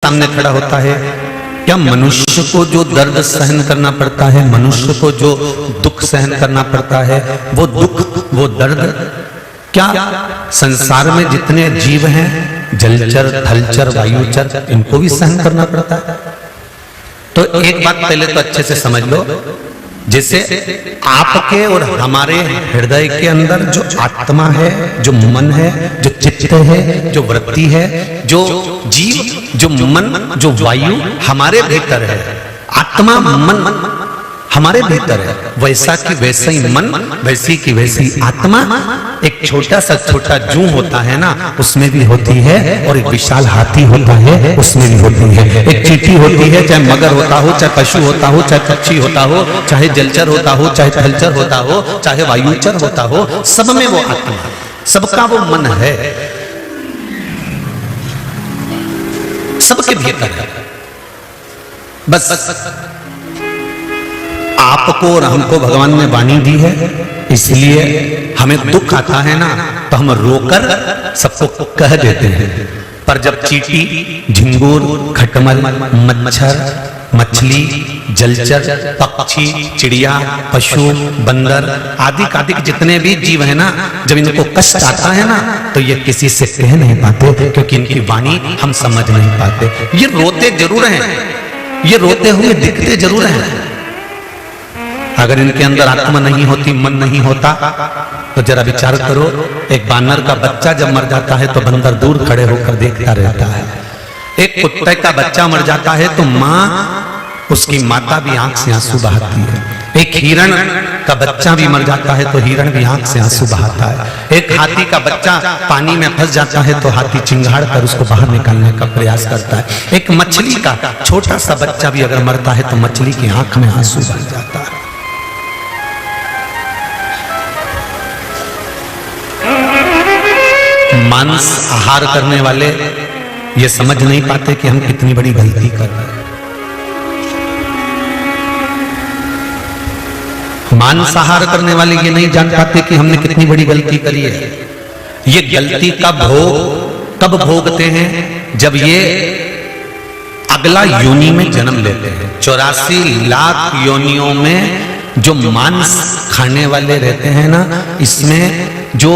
सामने खड़ा होता है। क्या मनुष्य को जो दर्द सहन करना पड़ता है, मनुष्य को जो दुख सहन करना पड़ता है, वो दुख वो दर्द क्या संसार में जितने जीव हैं, जलचर थलचर वायुचर, इनको भी सहन करना पड़ता है? तो एक बात पहले तो अच्छे से समझ लो, जैसे आपके और हमारे हृदय के अंदर जो आत्मा है, जो मन है, जो चित्त है, जो वृत्ति है, जो जीव, जो मन, जो वायु हमारे भीतर है, आत्मा मन हमारे भीतर है, वैसा की वैसा ही मन, वैसी की वैसी आत्मा। एक छोटा सा छोटा जू होता है ना, उसमें भी होती है, और एक विशाल हाथी होता है, उसमें भी होती है। एक चींटी होती है, चाहे मगर होता हो, चाहे पशु होता हो, चाहे पक्षी होता हो, चाहे जलचर होता हो, चाहे थलचर होता हो, चाहे वायुचर होता हो, सब में वो आत्मा, सबका वो मन है, सबके भीतर है। बस आपको और हमको भगवान ने वाणी दी है, इसलिए हमें दुख आता है ना, तो हम रोकर सबको कह देते हैं। पर जब चींटी, झिंगुर, खटमल, मच्छर, मछली, जलचर, पक्षी, चिड़िया, पशु, बंदर आदि आदि जितने भी जीव है ना, जब इनको कष्ट आता है ना, तो ये किसी से कह नहीं पाते, क्योंकि इनकी वाणी हम समझ नहीं पाते। ये रोते जरूर हैं, ये रोते हुए दिखते जरूर हैं। अगर इनके अंदर आत्मा नहीं होती, मन नहीं होता, तो जरा विचार करो, एक बानर का बच्चा जब मर जाता है तो बंदर दूर खड़े होकर देखता रहता है। एक कुत्ते का बच्चा मर जाता है तो माँ, उसकी माता भी आंख से आंसू बहाती है। एक हिरण का बच्चा भी मर जाता है तो हिरण भी आंख से आंसू बहाता है। एक हाथी का बच्चा पानी में फंस जाता है तो हाथी चिंगाड़ कर उसको बाहर निकालने का प्रयास करता है। एक मछली का छोटा सा बच्चा भी अगर मरता है तो मछली की आंख में आंसू बह जाता है। मांस आहार करने वाले ये समझ नहीं पाते कि हम कितनी बड़ी गलती कर रहे हैं। मांस आहार करने वाले ये नहीं जान पाते कि हमने कितनी बड़ी गलती करी है। ये गलती का भोग कब भोगते हैं? जब ये अगला योनि में जन्म लेते हैं। 84 लाख योनियों में जो मांस खाने वाले रहते हैं ना, इसमें जो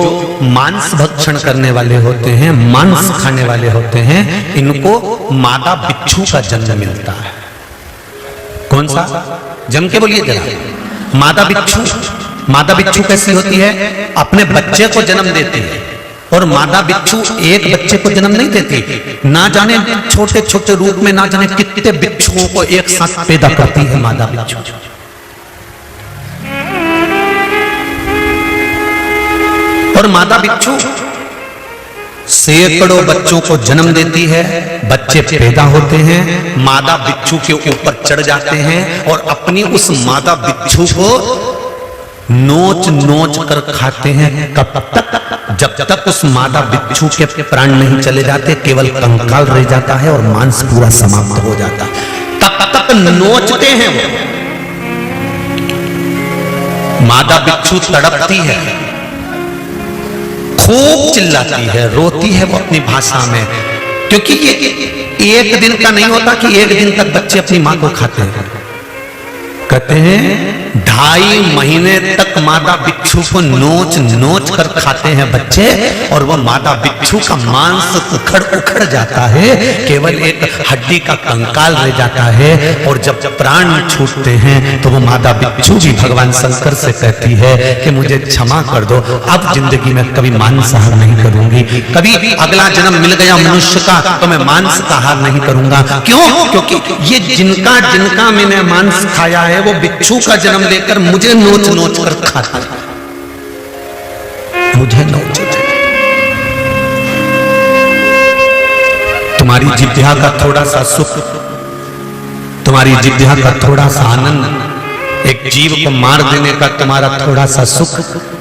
मांस भक्षण करने वाले होते हैं, मांस खाने वाले होते हैं, इनको मादा बिच्छू का जन्म मिलता है। कौन सा? जम के बोलिए जरा। मादा बिच्छू। मादा बिच्छू कैसी होती है? अपने बच्चे को जन्म देती है। और मादा बिच्छू एक बच्चे को जन्म नहीं देती, ना जाने छोटे छोटे रूप में ना जाने कितने बिच्छुओं को एक साथ पैदा करती है मादा बिच्छू। और मादा बिच्छू सैकड़ों बच्चों को जन्म देती है, बच्चे पैदा होते हैं, मादा बिच्छू के ऊपर चढ़ जाते हैं और अपनी उस मादा बिच्छू को नोच नोच कर खाते हैं। कब तक? जब तक उस मादा बिच्छू के प्राण नहीं चले जाते, केवल कंकाल रह जाता है और मांस पूरा समाप्त हो जाता है, तब तक नोचते हैं वो। मादा बिच्छू तड़पती है, खूब चिल्लाती है, रोती है वो अपनी भाषा में, क्योंकि ये एक दिन का नहीं होता कि एक दिन तक बच्चे अपनी मां को खाते हैं। कहते हैं 2.5 महीने तक मादा बिच्छू को नोच नोच कर खाते हैं बच्चे, और वो मादा बिच्छू का मांस उखड़ उखड़ जाता है, केवल एक हड्डी का कंकाल रह जाता है। और जब प्राण छूटते हैं तो वो मादा बिच्छू भी भगवान शंकर से कहती है कि मुझे क्षमा कर दो, अब जिंदगी में कभी मांसाहार नहीं करूंगी, कभी अगला जन्म मिल गया मनुष्य का तो मैं मांस का आहार नहीं करूंगा। क्यों? क्योंकि ये जिनका जिनका मैंने मांस खाया है वो बिच्छू का जन्म लेकर मुझे नोच नोच कर खाता है, मुझे नोच। तुम्हारी जिह्वा का थोड़ा सा सुख, तुम्हारी जिह्वा का थोड़ा सा आनंद, एक जीव को मार देने का तुम्हारा थोड़ा सा सुख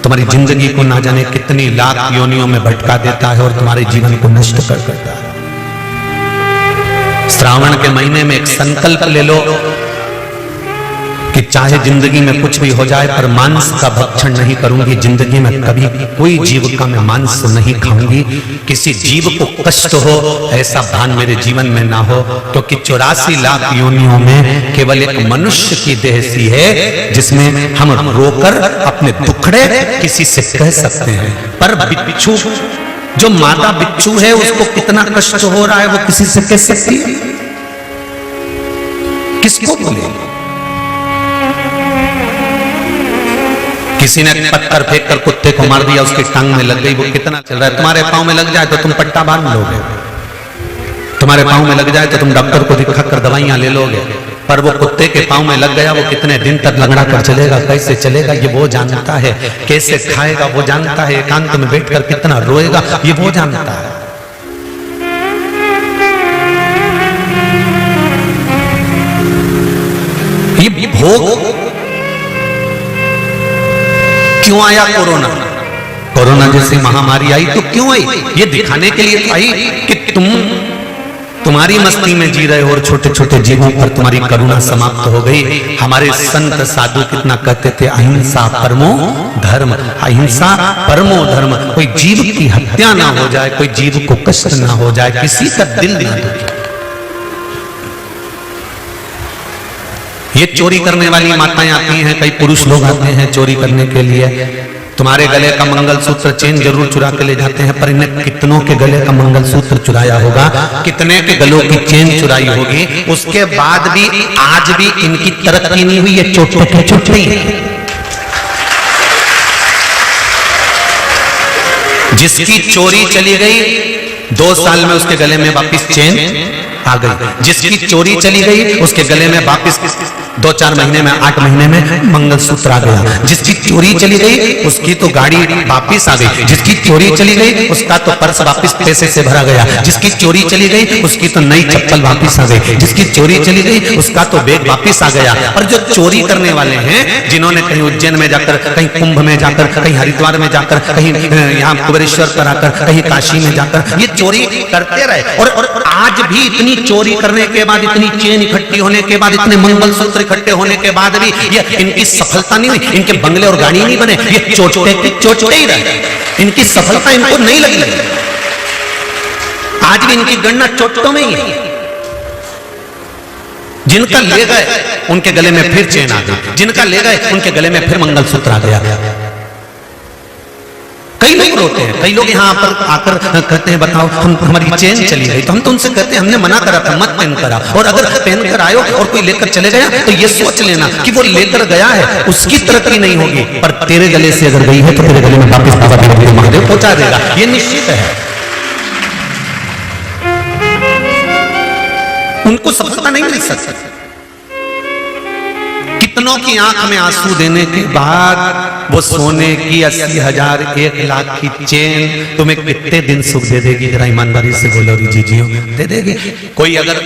तुम्हारी जिंदगी को ना जाने कितनी लाख योनियों में भटका देता है और तुम्हारे जीवन को नष्ट कर देता है। श्रावण के महीने में एक संकल्प ले लो कि चाहे जिंदगी में कुछ भी हो जाए पर मांस का भक्षण नहीं करूंगी, जिंदगी में कभी कोई जीव का मैं मांस नहीं खाऊंगी, किसी जीव को कष्ट हो ऐसा भान मेरे जीवन में ना हो, क्योंकि 84 लाख योनियों में केवल एक मनुष्य की देह सी है जिसमें हम रोकर अपने दुखड़े किसी से कह सकते हैं। पर बिच्छू, जो मादा बिच्छू है, उसको कितना कष्ट हो रहा है वो किसी से कह सकती है? किसको बोले? किसी ने पत्थर फेंक कर कुत्ते को मार दिया, उसकी टांग में लग गई, वो कितना चल रहा है। तुम्हारे पांव में लग जाए तो तुम पट्टा बांध लोगे, तुम्हारे पांव में लग जाए तो तुम डॉक्टर को दिखा कर दवाइयां ले लोगे, पर वो कुत्ते के पांव में लग गया, वो कितने दिन तक लंगड़ा कर चलेगा, कैसे चलेगा ये वो जानता है, कैसे खाएगा वो जानता है, एकांत में बैठकर कितना रोएगा ये वो जानता है। ये भोग क्यों आया? कोरोना, कोरोना जैसी महामारी आई तो क्यों आई? ये दिखाने के लिए आई कि तुम्हारी मस्ती में जी रहे हो और छोटे छोटे जीवों पर तुम्हारी करुणा समाप्त हो गई। हमारे संत साधु कितना कहते थे, अहिंसा परमो धर्म, अहिंसा परमो धर्म। कोई जीव की हत्या ना हो जाए, कोई जीव को कष्ट ना हो जाए, किसी का दिल ना दुखे। ये चोरी करने वाली माताएं आती हैं, कई पुरुष लोग आते हैं चोरी करने के लिए, तुम्हारे गले का मंगलसूत्र चेन जरूर चुरा के ले जाते हैं, पर इन्हें कितनों के गले का मंगलसूत्र चुराया होगा, कितने के गलों की चेन चुराई होगी, उसके बाद भी आज भी इनकी तरक्की नहीं हुई, ये चोटों की चोटी। जिसकी चोरी चली गई 2 साल में उसके गले में वापिस चेन आ गई, जिसकी चोरी चली गई उसके गले में वापिस 2-4 महीने में 8 महीने में मंगलसूत्र आ गया, जिसकी चोरी चली गई उसकी तो गाड़ी वापिस आ गई, जिसकी चोरी चली गई उसका तो पर्स वापिस पैसे से भरा गया, जिसकी चोरी चली गई उसकी तो नई चप्पल वापिस आ गई, जिसकी चोरी चली गई उसका तो बैग वापिस आ गया। और जो चोरी करने वाले हैं, जिन्होंने कहीं उज्जैन में जाकर, कहीं कुंभ में जाकर, कहीं हरिद्वार में जाकर, कहीं यहाँ कुबेरेश्वर पर आकर, कहीं काशी में जाकर ये चोरी करते रहे, और आज भी इतनी चोरी करने के बाद, इतनी चेन इकट्ठी होने के बाद, इतने मंगलसूत्र इकट्ठे होने के बाद भी ये इनकी सफलता नहीं हुई, इनके बंगले और गाड़ी नहीं बने, ये चोटते ही रहे, इनकी सफलता इनको नहीं लगी। आज भी इनकी गणना चोटों में ही है। जिनका ले गए उनके गले में फिर चेन आ गई, जिनका ले गए उनके गले में फिर मंगलसूत्र आ गया। कई लोग रोते हैं, कई लोग यहाँ पर आकर कहते हैं बताओ हमारी चेन चली गई, तो हम तो उनसे कहते हैं हमने मना करा था मत पहन करा, और अगर पहन कर आयो और कोई लेकर चले गया तो ये सोच लेना कि वो लेकर गया है, उसकी तरक्की नहीं होगी, पर तेरे गले से अगर गई है तो तेरे गले में वापस बाबा महादेव पहुंचा देगा, ये निश्चित है। उनको सफलता नहीं मिल सकती। कितनों की आंख में आंसू देने के बाद वो सोने की 80,000 1 लाख की चेन तुम्हें कितने दिन सुख दे देगी? जरा ईमानदारी से बोलो री जी, दे देगी? कोई अगर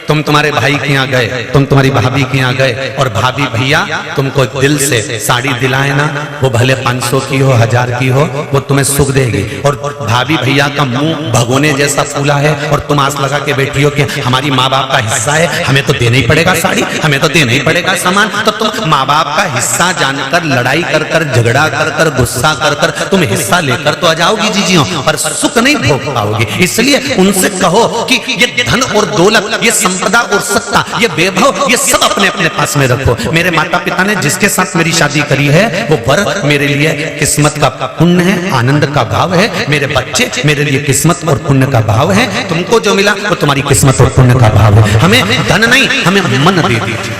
तुम तुम्हारे भाई के यहाँ गए, तुम तुम्हारी भाभी के यहाँ गए और भाभी भैया तुमको दिल से साड़ी दिलाए ना, वो भले 500 की हो 1000 की हो, वो तुम्हें सुख देगी। और भाभी भैया का मुंह भगोने जैसा फूला है और तुम आस लगा के बैठी हो कि हमारी माँ बाप का हिस्सा है, हमें तो देना ही पड़ेगा साड़ी, हमें तो देना ही पड़ेगा सामान, तो तुम माँ बाप का हिस्सा जानकर लड़ाई कर कर, झगड़ा कर कर, गुस्सा कर कर तुम हिस्सा लेकर तो आ जाओगी जीजियों, पर सुख नहीं भोग पाओगे। इसलिए उनसे कहो कि ये धन और दौलत, ये संपदा और सत्ता, ये वैभव, ये सब अपने अपने पास में रखो। मेरे माता पिता ने जिसके साथ मेरी शादी करी है वो वर मेरे लिए किस्मत का पुण्य है, आनंद का भाव है। मेरे बच्चे मेरे लिए किस्मत और पुण्य का भाव है। तुमको जो मिला वो तुम्हारी किस्मत और पुण्य का भाव है। हमें धन नहीं, हमें मन दे दीजिए।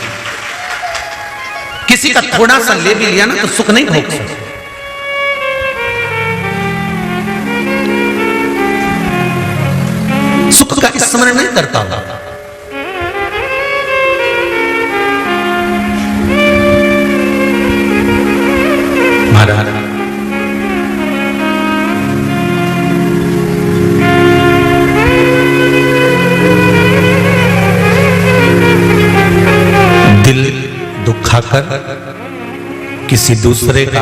किसी का थोड़ा सा ले भी लिया ना तो सुख नहीं भोग सकते। सुख का स्मरण नहीं करता होगा। महाराज दिल दुखाकर किसी दूसरे का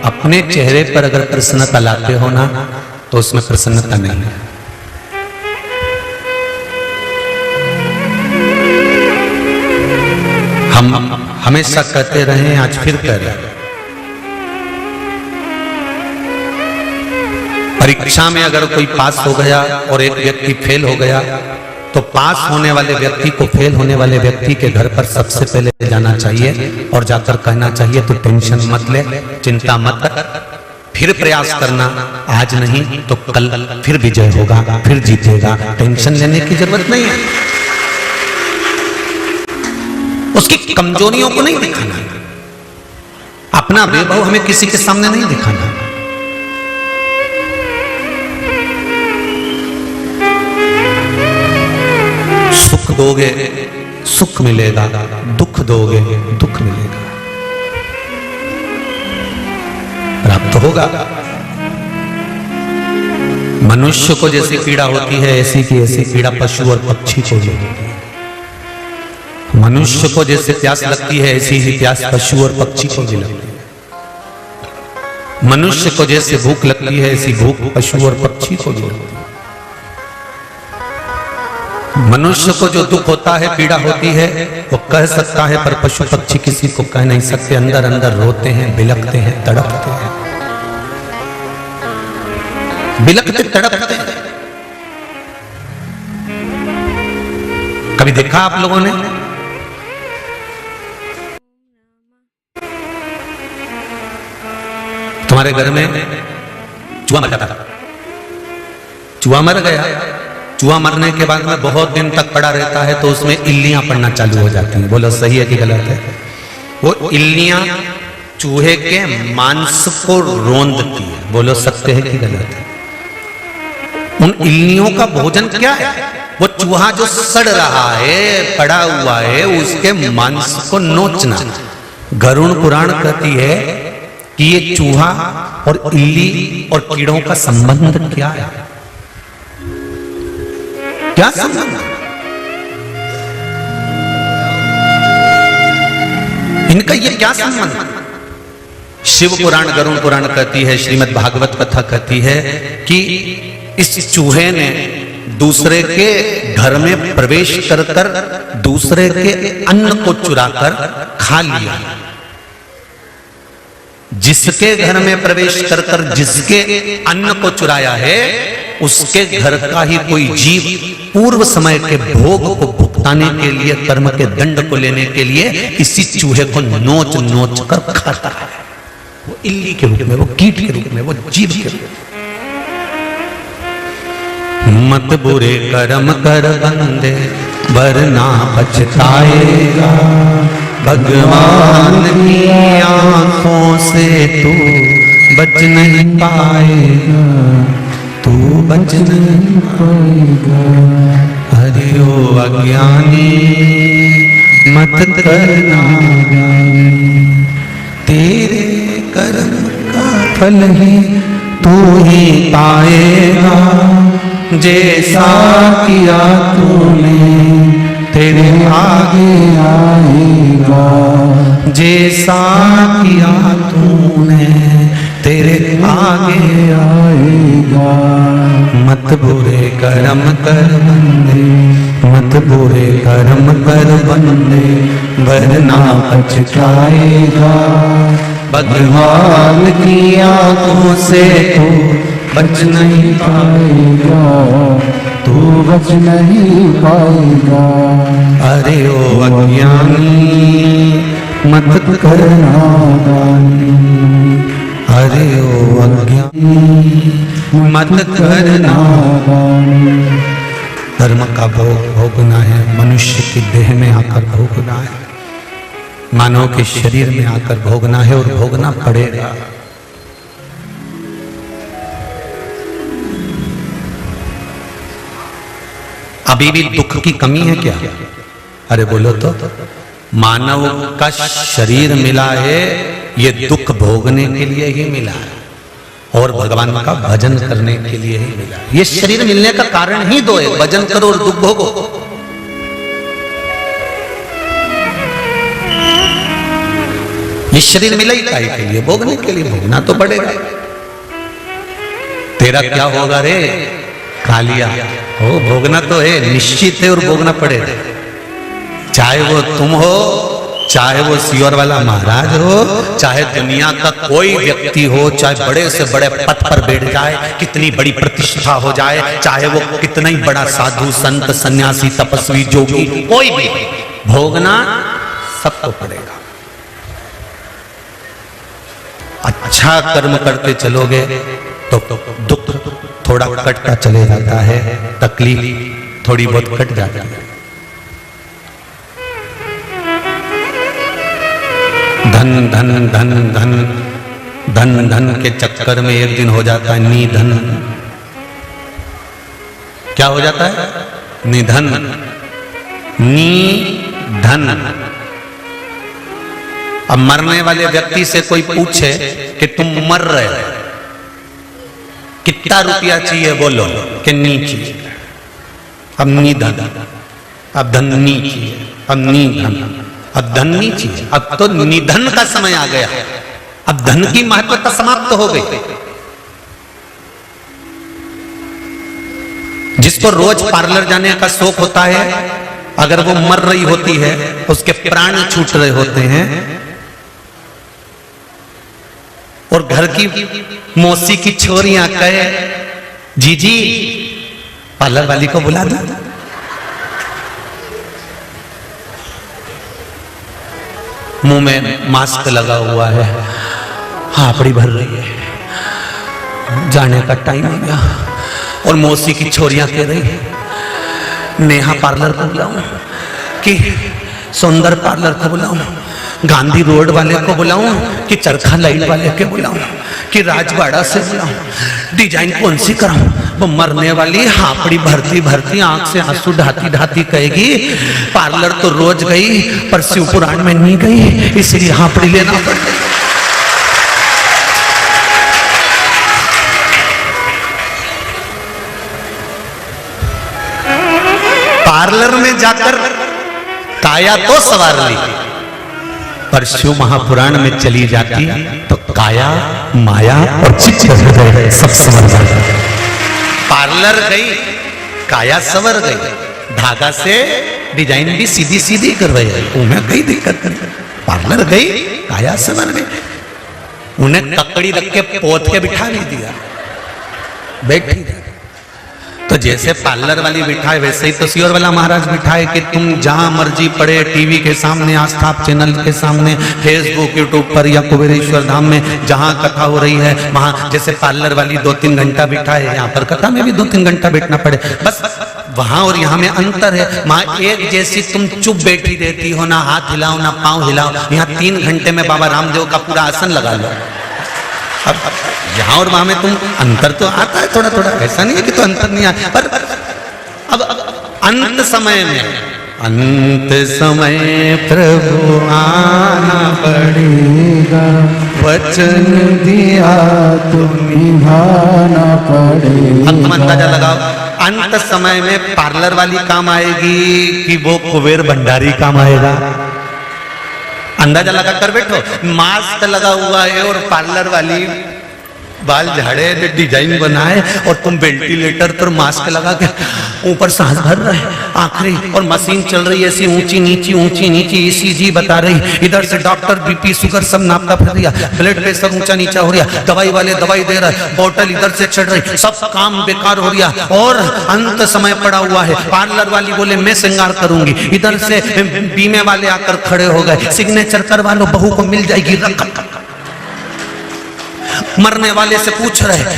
अपने चेहरे पर अगर प्रसन्नता लाते हो ना तो उसमें प्रसन्नता नहीं है। हमेशा कहते रहे, आज फिर कह रहे हैं। परीक्षा में अगर कोई पास हो गया और एक व्यक्ति फेल हो गया, तो पास होने वाले व्यक्ति को फेल होने वाले व्यक्ति के घर पर सबसे पहले जाना चाहिए और जाकर कहना चाहिए, तो टेंशन मत ले, चिंता मत कर, फिर प्रयास करना, आज नहीं तो कल फिर विजय होगा, फिर जीतेगा, टेंशन लेने की जरूरत नहीं है। उसकी कमजोरियों को नहीं दिखाना, अपना वैभव हमें किसी के सामने नहीं दिखाना। सुख दोगे सुख मिलेगा, दुख दोगे दुख मिलेगा, प्राप्त होगा। मनुष्य को जैसी पीड़ा होती है, ऐसी की ऐसी पीड़ा पशु और पक्षी को भी होती है। मनुष्य को जैसे प्यास लगती है, ऐसी ही प्यास पशु और पक्षी को भी लगती है। मनुष्य को जैसे भूख लगती है, ऐसी भूख पशु और पक्षी को भी लगती है। मनुष्य को जो दुख होता है, पीड़ा होती है, वो कह सकता है, पर पशु पक्षी किसी को कह नहीं सकते। अंदर अंदर रोते हैं, बिलखते हैं, तड़पते हैं, बिलखते तड़पते हैं। कभी देखा आप लोगों ने? तुम्हारे घर में चूहा मर जाता, चूहा मर गया, चूहा मरने के बाद में बहुत दिन तक पड़ा रहता है, तो उसमें इल्लियां पड़ना चालू हो जाती हैं। बोलो सही है कि गलत है? वो इल्लियां चूहे के मांस को रोंदती है। बोलो सत्य है कि गलत है? उन इल्लियों का भोजन क्या है? वो चूहा जो सड़ रहा है, पड़ा हुआ है, उसके मांस को नोचना। गरुड़ पुराण कहती है कि ये चूहा और इल्ली और कीड़ों का संबंध क्या है? क्या संबंध? इनका ये क्या संबंध? शिव पुराण, गरुड़ पुराण कहती है, श्रीमद् भागवत कथा कहती है कि इस चूहे ने दूसरे के घर में प्रवेश कर कर दूसरे के अन्न को चुराकर खा लिया। जिसके घर में प्रवेश कर कर जिसके अन्न को चुराया है, उसके घर का ही कोई जीव पूर्व समय के भोग को भुगताने के लिए, कर्म के दंड को लेने के लिए इसी चूहे को नोच नोच कर खाता है। वो इल्ली के रूप में, वो कीट के रूप में, वो जीव के रूप में। मत बुरे कर्म कर बंदे, वरना पछताएगा। भगवान की आंखों से तू बच नहीं पाएगा, तू बच नहीं पाएगा। हरि ओ अज्ञानी मत करना, तेरे कर्म का फल ही तू ही पाएगा। जैसा किया तूने तेरे आगे आएगा, जैसा किया तूने तेरे आगे आएगा। मत बुरे कर्म कर बंदे, मत बुरे कर्म कर बंदे, वरना पछताएगा। भगवान की आंखों से तू बच नहीं पाएगा, तू बच नहीं पाएगा। अरे ओ अज्ञानी मत करना दानी, अरे ओ अज्ञानी मत करना दानी। धर्म का भोग भोगना है, मनुष्य की देह में आकर भोगना है, मानव के शरीर में आकर भोगना है, और भोगना पड़ेगा। अभी भी दुख की कमी है क्या? अरे बोलो तो, मानव का शरीर मिला है, ये दुख भोगने के लिए ही मिला है और भगवान का भजन करने के लिए ही मिला है। ये शरीर मिलने का कारण ही दो है, भजन करो और दुख भोगो। ये शरीर मिला ही काहे के लिए? भोगने के लिए। भोगना तो पड़ेगा। तेरा क्या होगा रे कालिया? हो भोगना तो है, निश्चित है, और भोगना पड़ेगा। चाहे वो तुम हो, चाहे वो सियोर वाला महाराज हो, चाहे दुनिया का कोई व्यक्ति हो, चाहे बड़े से बड़े पद पर बैठ जाए, कितनी बड़ी प्रतिष्ठा हो जाए, चाहे वो कितना ही बड़ा साधु संत सन्यासी तपस्वी जोगी कोई भी, भोगना सबको पड़ेगा। अच्छा कर्म करते चलोगे तो दुख थोड़ा कटता चले जाता है, तकलीफ थोड़ी बहुत कट जाती है। धन धन धन धन धन धन के चक्कर में एक दिन हो जाता है निधन। क्या हो जाता है? निधन। निधन। अब मरने वाले व्यक्ति से कोई पूछे कि तुम मर रहे हो, कितना रुपया चाहिए, बोलो कि नी चाहिए। अब निधन, अब धन नी चाहिए, अब निधन, अब धन नी चाहिए, अब तो निधन का समय आ गया, अब धन की महत्वता समाप्त हो गई। जिसको रोज पार्लर जाने का शौक होता है, अगर वो मर रही होती है, उसके प्राण छूट रहे होते हैं, और घर की मौसी की छोरियां कहे जीजी पार्लर वाली को बुला दो, मुंह में मास्क लगा हुआ है, हापड़ी भर रही है, जाने का टाइम हो गया, और मौसी की छोरियां कह रही नेहा पार्लर को बुलाऊं कि सुंदर पार्लर को बुलाऊं, गांधी रोड वाले को बुलाऊं कि चरखा लाइन वाले के बुलाऊं कि राजवाड़ा से बुलाऊं, डिजाइन कौन सी कराऊं? वो मरने वाली हापड़ी भरती भरती आंख से आंसू ढाती ढाती कहेगी पार्लर तो रोज गई पर शिव पुराण में नहीं गई, इसलिए हापड़ी लेना पड़ गई। पार्लर में जाकर काया तो सवार ली, पर शिव महापुराण में चली जाती तो काया माया और चित्त सब संवर जाता। पार्लर गई, काया संवर गई, धागा से डिजाइन भी सीधी सीधी करवाई, उन्हें कई दिक्कत कर। पार्लर गई, काया संवर गई, उन्हें ककड़ी रख के पोत के बिठा नहीं दिया, बैठी। तो जैसे पार्लर वाली बिठाए वैसे ही तो सियोर वाला महाराज बिठाए कि तुम जहां मर्जी पड़े, टीवी के सामने, आस्था चैनल के सामने, फेसबुक यूट्यूब पर या कुबेरेश्वर धाम में जहां कथा हो रही है वहां, जैसे पार्लर वाली 2-3 घंटा बिठाए, यहाँ पर कथा में भी 2-3 घंटा बैठना पड़े, बस वहां और यहाँ में अंतर है। वहां एक जैसी तुम चुप बैठी रहती हो, ना हाथ हिलाओ ना पांव हिलाओ, यहाँ 3 घंटे में बाबा रामदेव का पूरा आसन लगा लो। अब यहाँ और वहां में तुम अंतर तो आता है थोड़ा थोड़ा, ऐसा नहीं है कि तो अंतर नहीं आता, पर अब अंत समय में, अंत समय प्रभु आना पड़ेगा, वचन दिया तो निभाना पड़ेगा। अब तुम अंदाजा लगाओ, अंत समय में पार्लर वाली काम आएगी कि वो कुबेर भंडारी काम आएगा? अंदाजा लगा कर बैठो। मास्क लगा हुआ है और पार्लर वाली बाल झाड़े, डिजाइन बनाए, और तुम वेंटिलेटर पर मास्क लगा के ऊपर सांस भर रहे, आखिरी, और मशीन चल रही है ऐसी ऊंची नीची ईसीजी बता रही, इधर से डॉक्टर बीपी शुगर सब नापता फिर रहा, ब्लड प्रेशर ऊंचा नीचा हो रहा, दवाई वाले दवाई दे रहा है, बोतल इधर से चढ़ रही, सब काम बेकार हो रहा, और अंत समय पड़ा हुआ है। पार्लर वाली बोले मैं श्रृंगार करूंगी, इधर से बीमे वाले आकर खड़े हो गए, सिग्नेचर करवा लो, बहू को मिल जाएगी रकम। मरने वाले से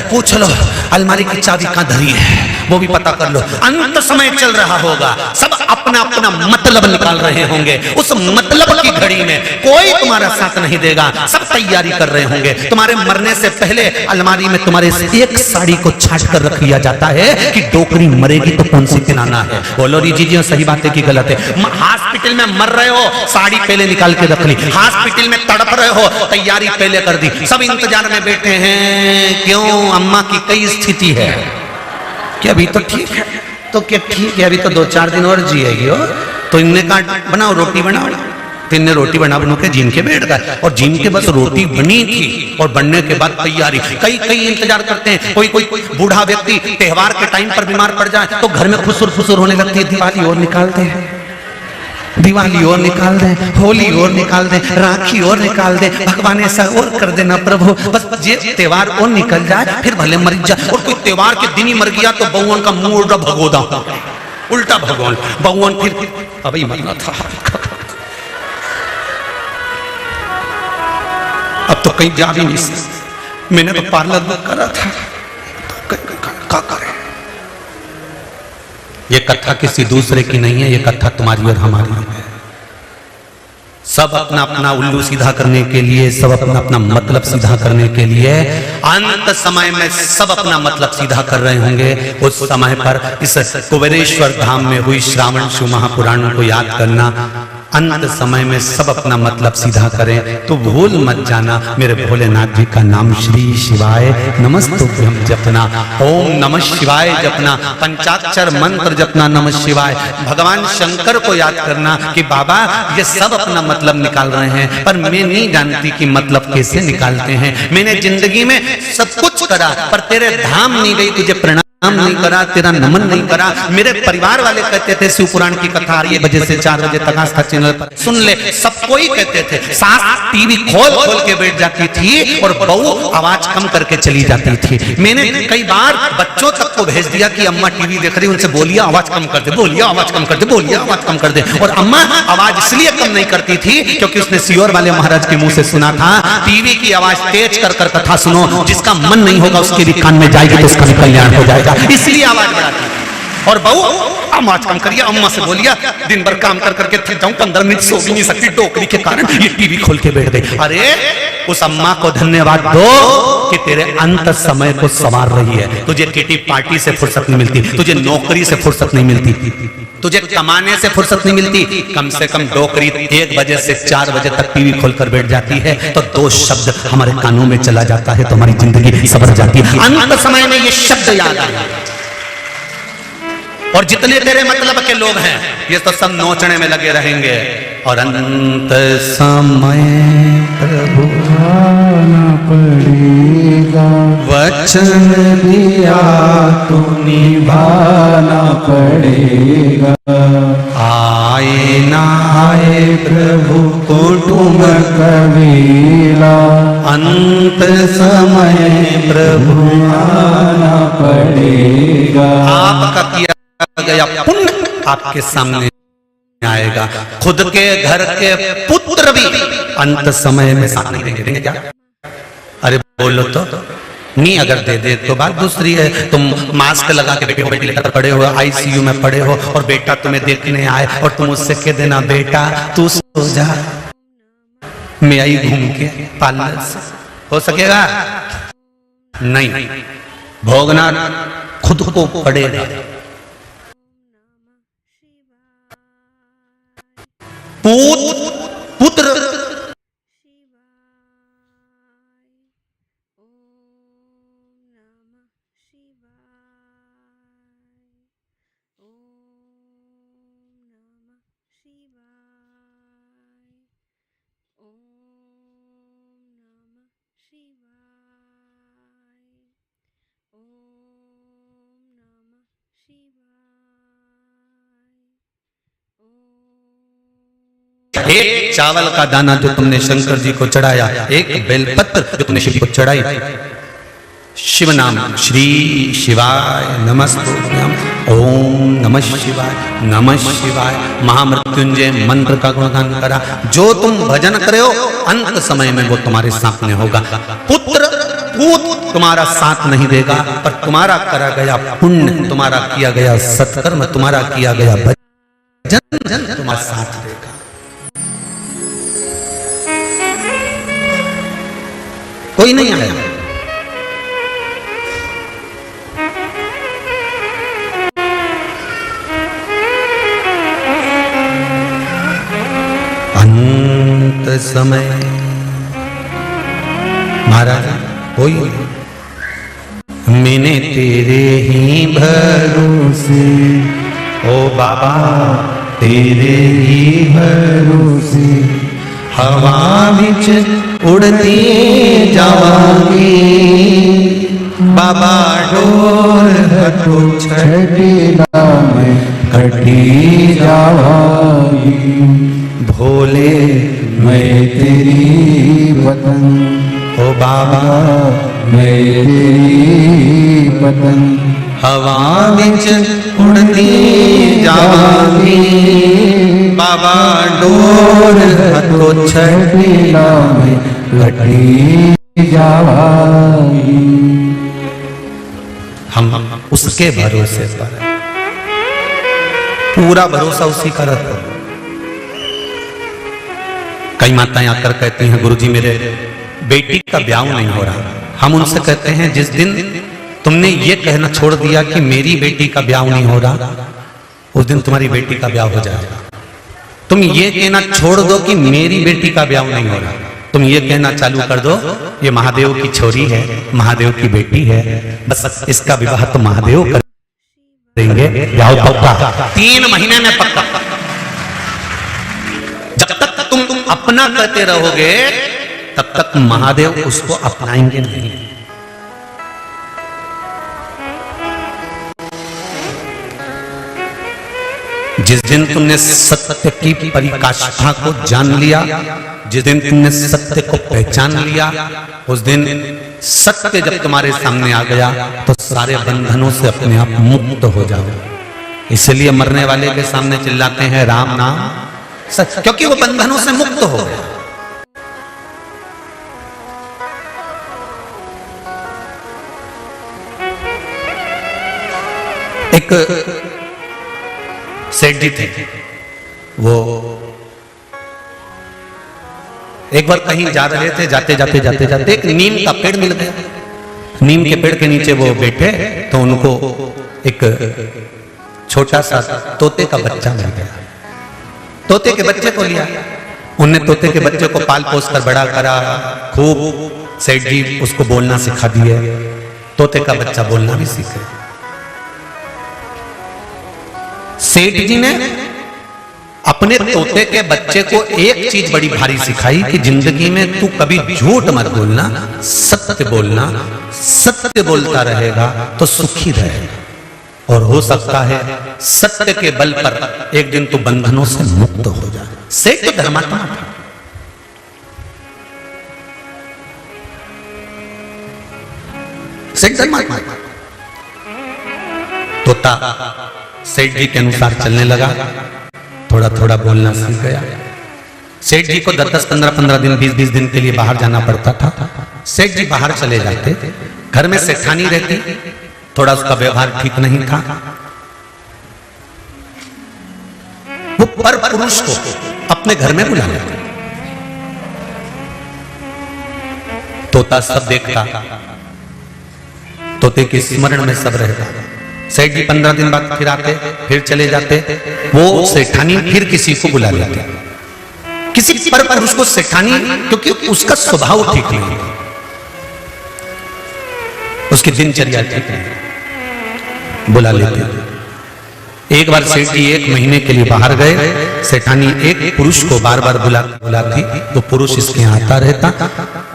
पूछ लो अलमारी की चाबी कहां धरी है, वो भी पता कर लो। अंत समय चल रहा होगा, सब अपना अपना मतलब निकाल रहे होंगे, उस मतलब की घड़ी में कोई तुम्हारा साथ नहीं देगा, सब तैयारी कर रहे होंगे। तुम्हारे मरने से पहले अलमारी में तुम्हारे एक साड़ी को छाट कर रख लिया जाता है कि डोकरी मरेगी तो कौन सी पहनाना है। बोलो जी सही बात है कि गलत है? हॉस्पिटल में मर रहे हो, साड़ी पहले निकाल के रख ली, हॉस्पिटल में तड़प रहे हो, तैयारी पहले कर दी, सब इंतजार में बैठे हैं। क्यों? अम्मा की कई स्थिति है कि अभी तो ठीक है, तो क्या ठीक है, अभी तो 2-4 दिन और जिएगी हो, तो इनने कहा बनाओ रोटी बनाओ, तो इनने रोटी बना के जिम के बैठ गए, और जिम के बस रोटी बनी थी और बनने के बाद तैयारी, कई इंतजार करते हैं। कोई बूढ़ा व्यक्ति त्योहार के टाइम पर बीमार पड़ जाए तो घर में खुसुर फुसुर होने लगती है, दिवाली और निकालते हैं। दिवाली और निकाल दें, होली और निकाल दें, राखी और निकाल दें, भगवान ऐसा और कर देना प्रभु, बस ये त्योहार और निकल जाए, फिर भले मर जाए। और कोई त्योहार के दिन ही मर गया तो भगवान का मुंह उल्टा भगोदा, उल्टा भगवान फिर अभी मरना था। अब तो कहीं जा भी नहीं सकते। मैंने तो पार्लर बुक करा था, तो क्या करें। ये कथा किसी दूसरे की नहीं है, ये कथा तुम्हारी और हमारी है। सब अपना अपना उल्लू सीधा करने के लिए, सब अपना अपना मतलब सीधा करने के लिए, अंत समय में सब अपना मतलब सीधा कर रहे होंगे। उस समय पर इस कुबेरेश्वर धाम में हुई श्रावण शिव महापुराण को याद करना। अंत समय में सब अपना मतलब सीधा करें तो भूल मत जाना मेरे भोलेनाथ जी का नाम श्री शिवाय नमस्तुभ्यं जपना, ओम नमः शिवाय जपना, पंचाक्षर मंत्र जपना नमः शिवाय। भगवान शंकर को याद करना कि बाबा ये सब अपना मतलब निकाल रहे हैं, पर मैं नहीं जानती कि मतलब कैसे निकालते हैं। मैंने जिंदगी में सब कुछ करा पर तेरे धाम नहीं गई, तुझे प्रणाम नहीं करा, तेरा नमन नहीं करा। मेरे परिवार वाले कहते थे शिव पुराण की कथा 8 बजे से 4 बजे तक आस्था चैनल पर सुन ले, सबको ही कहते थे। सास टीवी खोल के बैठ जाती थी और बहू आवाज कम करके चली जाती थी। मैंने कई बार बच्चों तक को भेज दिया कि अम्मा टीवी देख रही, उनसे बोलिए आवाज कम कर दे, बोलिए आवाज कम कर दे, बोलिए आवाज कम कर दे। और अम्मा आवाज इसलिए कम नहीं करती थी क्योंकि उसने सियोर वाले महाराज के मुंह से सुना था, टीवी की आवाज तेज कर कर कथा सुनो, जिसका मन नहीं होगा उसके भी कान में जाएगी तो उसका भी कल्याण हो जाएगा, इसलिए आवाज बढ़ाती। और बहू आवाज कम करिए, अम्मा से बोलिए दिन भर काम कर करके थक जाऊं, 15 मिनट सो भी नहीं सकती डोकरी के कारण, ये टीवी खोल के बैठ गई। अरे उस अम्मा को धन्यवाद दो कि तेरे अंत समय को संवार रही है। तुझे किटी पार्टी से फुर्सत नहीं मिलती, तुझे नौकरी से फुर्सत नहीं मिलती, तुझे कमाने से फुर्सत नहीं मिलती, कम से कम डोकरी 1 बजे से 4 बजे तक टीवी खोलकर बैठ जाती है तो 2 शब्द हमारे कानों में चला जाता है तो हमारी जिंदगी सवर जाती है। अंत समय में ये शब्द याद आए। और जितने तेरे मतलब के लोग हैं ये तो सब नोचने में लगे रहेंगे। और अंत समय प्रभु आना पड़ेगा, वचन दिया तो निभाना पड़ेगा। आए ना आए प्रभु कुटुंब कबीला, अंत समय प्रभु आना पड़ेगा। आपका किया गया पुण्य आपके सामने आएगा। खुद के घर के पुत्र भी अंत समय में साथ नहीं देंगे क्या? अरे बोलो तो नहीं, अगर दे दे तो बात दूसरी है। तुम मास्क लगा के बेटी लेकर पड़े हो, आईसीयू में पड़े हो और बेटा तुम्हें देखने आए और तुम उससे कह देना बेटा तू सो जा, मैं आई घूम के पार्लर से, हो सकेगा? नहीं, भोगना खुद को पड़ेगा। पुत्र एक चावल का दाना जो तुमने शंकर जी को चढ़ाया, एक बेलपत्र जो तुमने शिव जी को चढ़ाई, शिव नाम श्री शिवाय नमस्तुभ्यं, ओम नमः शिवाय नमः शिवाय, महामृत्युंजय मंत्र का गुणगान करा। जो तुम भजन करे हो अंत समय में वो तुम्हारे सामने होगा। पुत्र पूत तुम्हारा साथ नहीं देगा, पर तुम्हारा करा गया पुण्य, तुम्हारा किया गया सत्कर्म, तुम्हारा किया गया भजन तुम्हारा साथ देगा। कोई नहीं आया। अंत समय महाराज कोई मैंने तेरे ही भरोसे, ओ बाबा तेरे ही भरोसे, हवा विच उड़ती जावांगी, बाबा डोर हटो छठीला में कटी जावांगी। भोले मैं तेरी पतंग, ओ बाबा मैं तेरी पतंग, हवा बिच उड़ती जावांगी बाबा डोर हथो छठीला में घटी जावांगी। हम उसके भरोसे पर पूरा भरोसा उसी का रखो। कई माताएं आकर कहती हैं गुरुजी मेरे बेटी का ब्याह नहीं हो रहा। हम उनसे कहते हैं जिस दिन तुमने ये कहना छोड़ दिया कि मेरी बेटी का ब्याह नहीं हो रहा, उस दिन तुम्हारी बेटी का ब्याह हो जाएगा। तुम ये कहना छोड़ दो कि मेरी बेटी का ब्याह नहीं हो रहा, तुम ये कहना चालू कर दो ये महादेव की छोरी है, महादेव की बेटी है, बस इसका विवाह तो महादेव कर देंगे, ब्याह पक्का 3 महीने में पक्का। जब तक तुम अपना कहते रहोगे तब तक महादेव उसको अपनाएंगे नहीं। जिस दिन तुमने सत्य की परिकाष्ठा को जान लिया, जिस दिन तुमने सत्य को पहचान लिया, उस दिन सत्य जब तुम्हारे सामने आ गया तो सारे बंधनों से अपने आप मुक्त हो जाओ। इसलिए मरने वाले के सामने चिल्लाते हैं राम नाम सच, क्योंकि वो बंधनों से मुक्त हो गया। एक सेठ जी थे, वो एक बार कहीं जा रहे थे, जाते जाते एक नीम का पेड़ मिल गया। नीम के पेड़ के नीचे वो बैठे तो उनको एक छोटा सा तोते का बच्चा मिल गया। तोते के बच्चे को लिया, उनने तोते के बच्चे को पाल पोस कर बड़ा करा, खूब सेठ जी उसको बोलना सिखा दिए, तोते का बच्चा बोलना भी सीखे। सेठ जी ने अपने तोते के बच्चे को एक चीज बड़ी भारी सिखाई कि जिंदगी में तू कभी झूठ मत बोलना, सत्य बोलना। सत्य बोलता रहेगा तो सुखी रहेगा, और हो सकता है सत्य के बल पर एक दिन तू बंधनों से मुक्त हो जाए। सेठ तो धर्मात्मा था, सेठ धर्मात्मा था। तोता सेठ जी के अनुसार चलने लगा, थोड़ा थोड़ा बोलना सीख गया। सेठ जी को 10-10, 15-15 दिन, 20-20 दिन के लिए बाहर जाना पड़ता था। सेठ जी बाहर चले जाते, घर में सेठानी रहती, थोड़ा उसका व्यवहार ठीक नहीं था। वो पर पुरुष को अपने घर में बुला लेते। तोता सब देखता, तोते के स्मरण में सब रहता। सेठ जी 15 दिन बाद फिर आते, फिर चले जाते। वो सेठानी फिर किसी को बुला लेते, किसी पर पुरुष को सेठानी, क्योंकि उसका स्वभाव ठीक नहीं, उसकी दिनचर्या ठीक नहीं, बुला लेते। एक बार सेठ जी 1 महीने के लिए बाहर गए, सेठानी एक पुरुष को बार बार बुलाती तो पुरुष इसके यहाँ आता रहता।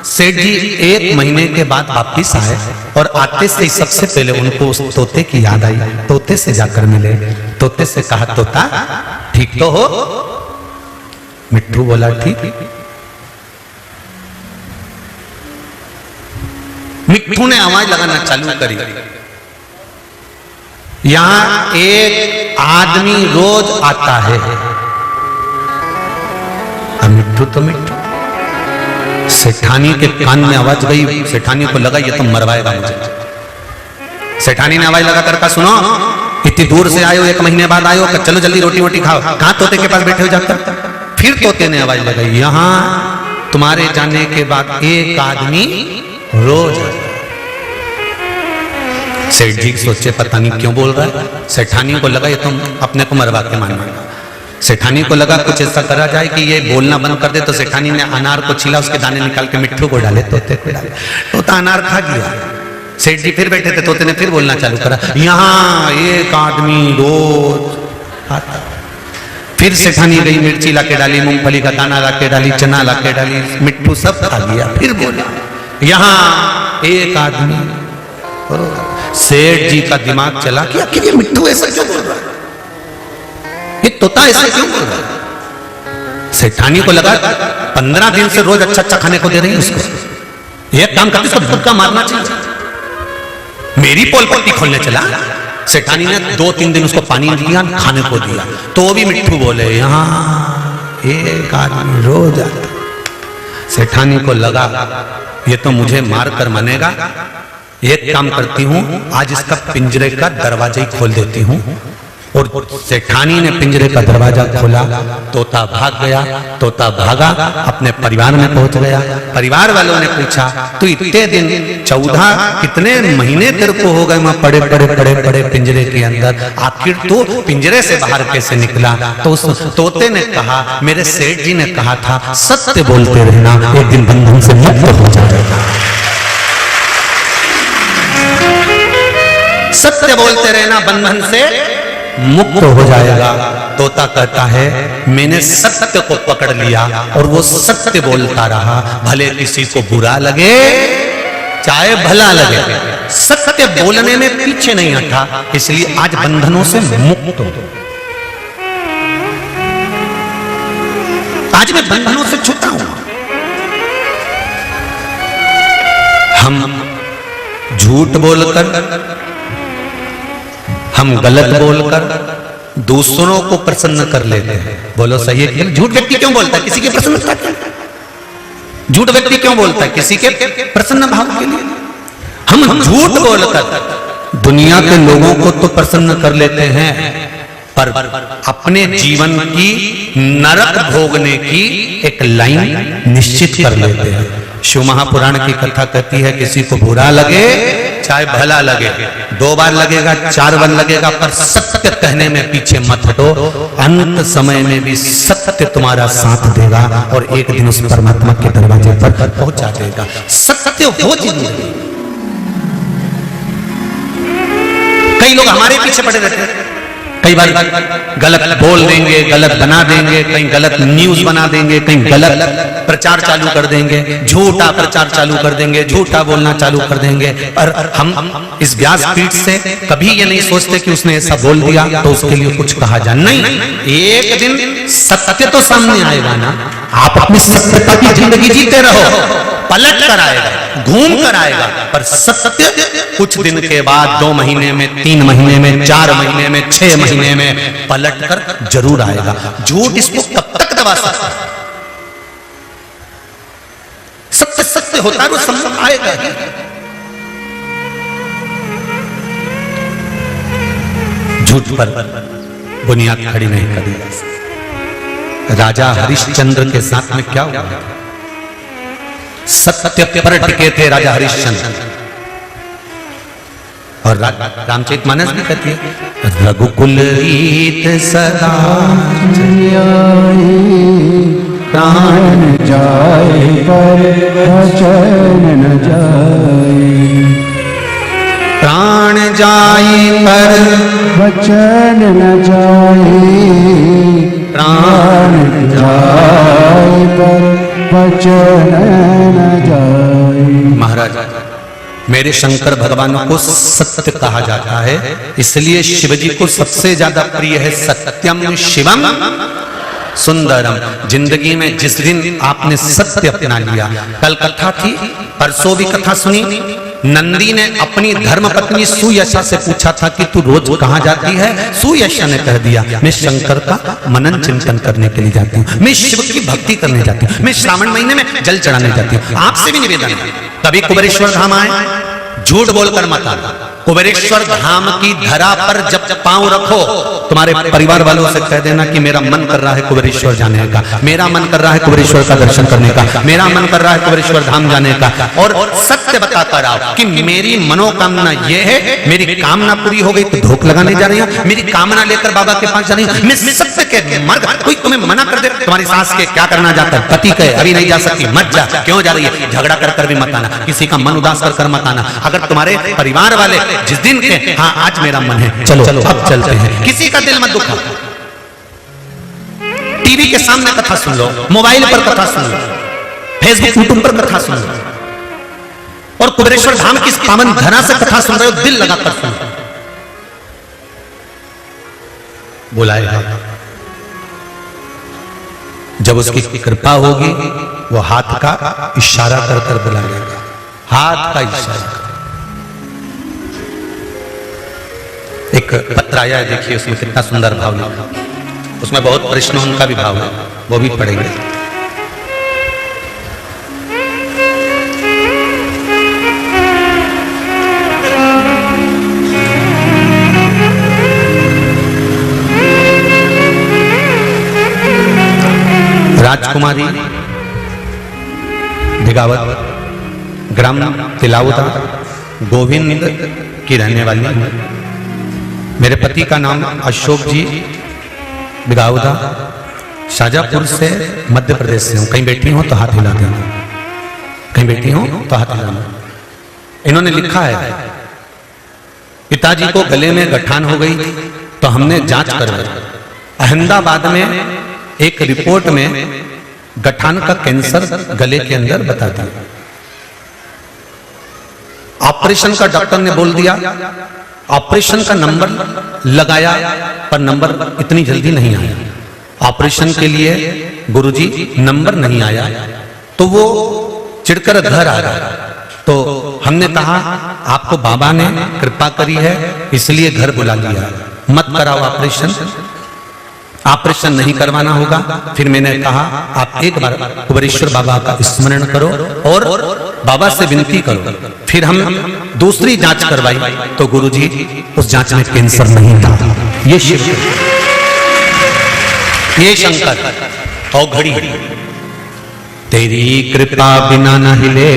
सेठ जी 1 महीने के बाद वापिस आए और आते से सबसे पहले उनको उस तोते की याद आई। तोते से जाकर मिले, तोते से कहा तोता ठीक तो हो? मिट्ठू बोला ठीक। मिट्ठू ने आवाज लगाना चालू करी, यहां एक आदमी रोज आता है। अब मिट्ठू तो मिट्ठू, सेठानी के कान में आवाज गई, सेठानी को लगा ये तो मरवाएगा मुझे। सेठानी ने आवाज लगा कर कहा सुनो, इतनी दूर से आए हो, 1 महीने बाद आए हो, चलो जल्दी रोटी वोटी खाओ। कहां तोते के पास बैठे हो जाकर? फिर तोते ने आवाज लगाई, यहां तुम्हारे जाने के बाद एक आदमी रोज। सेठ जी सोचे पता नहीं क्यों बोल रहा है। सेठानी को लगा ये तुम अपने को मरवा के मानना। सेठानी को लगा कुछ ऐसा करा जाए कि ये बोलना बंद कर दे। तो सेठानी ने अनार को छीला, उसके दाने निकाल के मिट्ठू को डाले, तोते को डाले, तोता अनार खा गया। सेठ जी फिर बैठे थे, तोते ने फिर बोलना चालू करा, यहाँ एक आदमी रोज आता। फिर सेठानी गई, मिर्ची लाके डाली, मूंगफली का दाना लाके डाली, चना लाके डाली, मिट्ठू सब खा गया। फिर बोला यहाँ एक आदमी। सेठ जी का दिमाग चला कि आखिर ये मिट्ठू ऐसा क्यों बोल रहा है, ये तोता ऐसा क्यों बोल रहा है। सेठानी को लगा 15 दिन से रोज अच्छा अच्छा खाने को दे रही है उसको, एक काम करती उसको धक्का मारना चाहिए। मेरी पोल पट्टी खोलने चला, सेठानी ने 2-3 दिन उसको पानी दिया, खाने को दिया, तो वो भी मिट्ठू बोले यहाँ एक आदमी रोज आता। सेठानी को लगा ये तो मुझे मार कर मनेगा, एक काम करती हूं आज इसका पिंजरे का दरवाजा ही खोल देती हूं। और सेठानी ने पिंजरे का दरवाजा खोला, तोता भाग गया, तोता भागा अपने परिवार में पहुंच गया। परिवार वालों ने पूछा तू इतने दिन 14 कितने महीने तेरे को हो गए वहां पड़े पड़े पड़े पड़े पिंजरे के अंदर, आखिर तो पिंजरे से बाहर कैसे निकला? तो उस तोते ने कहा मेरे सेठ जी ने कहा था सत्य बोलते रहना, एक दिन बंधन से मुक्त हो जाएगा। सत्य बोलते रहना बंधन से मुक्त हो जाएगा। तोता कहता है मैंने सत्य को पकड़ लिया और वो सत्य बोलता रहा, भले किसी को बुरा लगे चाहे भला लगे, सत्य बोलने में पीछे नहीं हटा, इसलिए आज बंधनों से मुक्त हो। आज मैं बंधनों से छूटा हूं। हम झूठ बोलकर, हम गलत बोलकर दूसरों को प्रसन्न कर लेते हैं। बोलो सही है कि झूठ व्यक्ति क्यों बोलता है? किसी के प्रसन्नता के लिए। झूठ व्यक्ति क्यों बोलता है? किसी के प्रसन्न भाव के लिए। हम झूठ बोलकर दुनिया के लोगों को तो प्रसन्न कर लेते हैं, पर अपने जीवन की नरक भोगने की एक लाइन निश्चित कर लेते हैं। शिव महापुराण की कथा कहती है किसी को बुरा लगे चाहे भला लगे, 2 बार लगेगा 4 बार लगेगा, पर सत्य कहने में पीछे मत हटो। अंत समय में भी सत्य तुम्हारा साथ देगा और एक दिन उस परमात्मा के दरवाजे पर पहुंचा देगा। सत्य हो जिंदगी। कई लोग हमारे पीछे पड़े रहते हैं, कई बार गलत बोल देंगे, गलत बना देंगे, कहीं गलत न्यूज बना देंगे, कहीं गलत प्रचार चालू कर देंगे, झूठा प्रचार चालू कर देंगे, झूठा बोलना चालू कर देंगे। और हम इस व्यासपीठ से कभी ये नहीं सोचते कि उसने ऐसा बोल दिया तो उसके लिए कुछ कहा जाए। नहीं, एक दिन सत्य तो सामने आएगा ना। आप अपनी सत्यता की जिंदगी जीते रहो, पलट कर आएगा, घूम कर आएगा, पर सत्य कुछ दिन के बाद 2 महीने में, 3 महीने में, 4 महीने में, 6 महीने में पलट कर जरूर आएगा। झूठ इसको कब तक दबा सकता है? सत्य सत्य होता है, वो समझ आएगा ही। झूठ पर बुनियाद खड़ी नहीं करी जा सकती। राजा हरिश्चंद्र के साथ में क्या हुआ? सत्य पर टिके थे राजा हरिश्चंद्र। और रामचरितमानस भी कहती है रघुकुल रीत सदा प्राण जाए पर वचन न जाए, प्राण जाए पर वचन न जाए, प्राण जाए पर वचन न जाए। महाराज मेरे शंकर भगवान को सत्य कहा जाता है, इसलिए शिव जी को सबसे ज्यादा प्रिय है सत्यम शिवम सुंदरम। जिंदगी में जिस दिन आपने सत्य अपना लिया, कल कथा थी, परसों भी कथा सुनी, नंदी ने अपनी धर्म पत्नी सुयशा से पूछा था कि तू रोज कहां जाती है? सुयशा ने कह दिया मैं शंकर का मनन चिंतन करने के लिए जाती हूँ, मैं शिव की भक्ति करने जाती हूँ, मैं श्रावण महीने में जल चढ़ाने जाती हूँ। आपसे भी निवेदन है, कभी कुबेरेश्वर धाम आए, झूठ बोलकर मत आना। कुबेरेश्वर धाम की धरा पर जब पांव रखो, तुम्हारे परिवार वालों से कह देना कि मेरा मन कर रहा है कुबेरेश्वर जाने का, मेरा मन कर रहा है कुबेरेश्वर का दर्शन करने का, मेरा मन कर रहा है कुबेरेश्वर धाम जाने का। और सत्य बताता रहो कि मेरी मनोकामना ये है, मेरी कामना पूरी हो गई तो धोख लगाने जा रही हूं, मेरी कामना लेकर बाबा के पास जा रही हूं, मैं सत्य के मर्ग। कोई तुम्हें मना कर दे, तुम्हारी सास के क्या करना जाता है, पति के अभी नहीं जा सकती, मत जा, क्यों जा रही है, झगड़ा कर भी मत आना, किसी का मन उदास कर मत आना। अगर तुम्हारे परिवार वाले जिस दिन के हाँ आज मेरा मन है चलो चलो अब चलते हैं, किसी का दिल मत दुखा। टीवी के सामने कथा सुन लो, मोबाइल पर कथा सुन लो, फेसबुक यूट्यूब पर कथा सुन लो, और कुबेरेश्वर धाम की पावन धरा से कथा सुन रहे हो, दिल लगाकर सुन लो। बुलाएगा जब उसकी कृपा होगी वो हाथ का इशारा कर कर बुलाएगा, हाथ का इशारा। एक पत्र आया है, देखिए उसमें कितना सुंदर भाव लिखा, उसमें बहुत प्रश्नों का भी भाव है, वो भी पढ़ेंगे। राजकुमारी भिगावत ग्राम तिलावता गोविंद की रहने वाली हूँ। मेरे पति का नाम अशोक जी भिगावता, शाजापुर से मध्य प्रदेश से हूँ। कहीं बैठी हो तो हाथ हिला देना, कहीं बैठी हो तो हाथ हिलाना। इन्होंने लिखा है, पिताजी को गले में गठान हो गई तो हमने जांच करवाई। अहमदाबाद में एक रिपोर्ट में गठान का कैंसर गले के अंदर बता दिया। ऑपरेशन का डॉक्टर ने बोल दिया, ऑपरेशन का नंबर लगाया पर नंबर इतनी जल्दी नहीं आया। ऑपरेशन के लिए गुरुजी नंबर नहीं आया तो वो चिढ़कर घर आ गया। तो हमने कहा आपको बाबा ने कृपा करी है इसलिए घर बुला लिया, मत कराओ ऑपरेशन, ऑपरेशन नहीं करवाना होगा। फिर मैंने कहा आप एक बार कुबेरेश्वर बाबा का स्मरण करो और बाबा से विनती करो। फिर हम दूसरी जांच करवाई तो गुरुजी उस जांच में कैंसर नहीं था। ये शिव, ये शंकर और घड़ी। तेरी कृपा बिना न हिले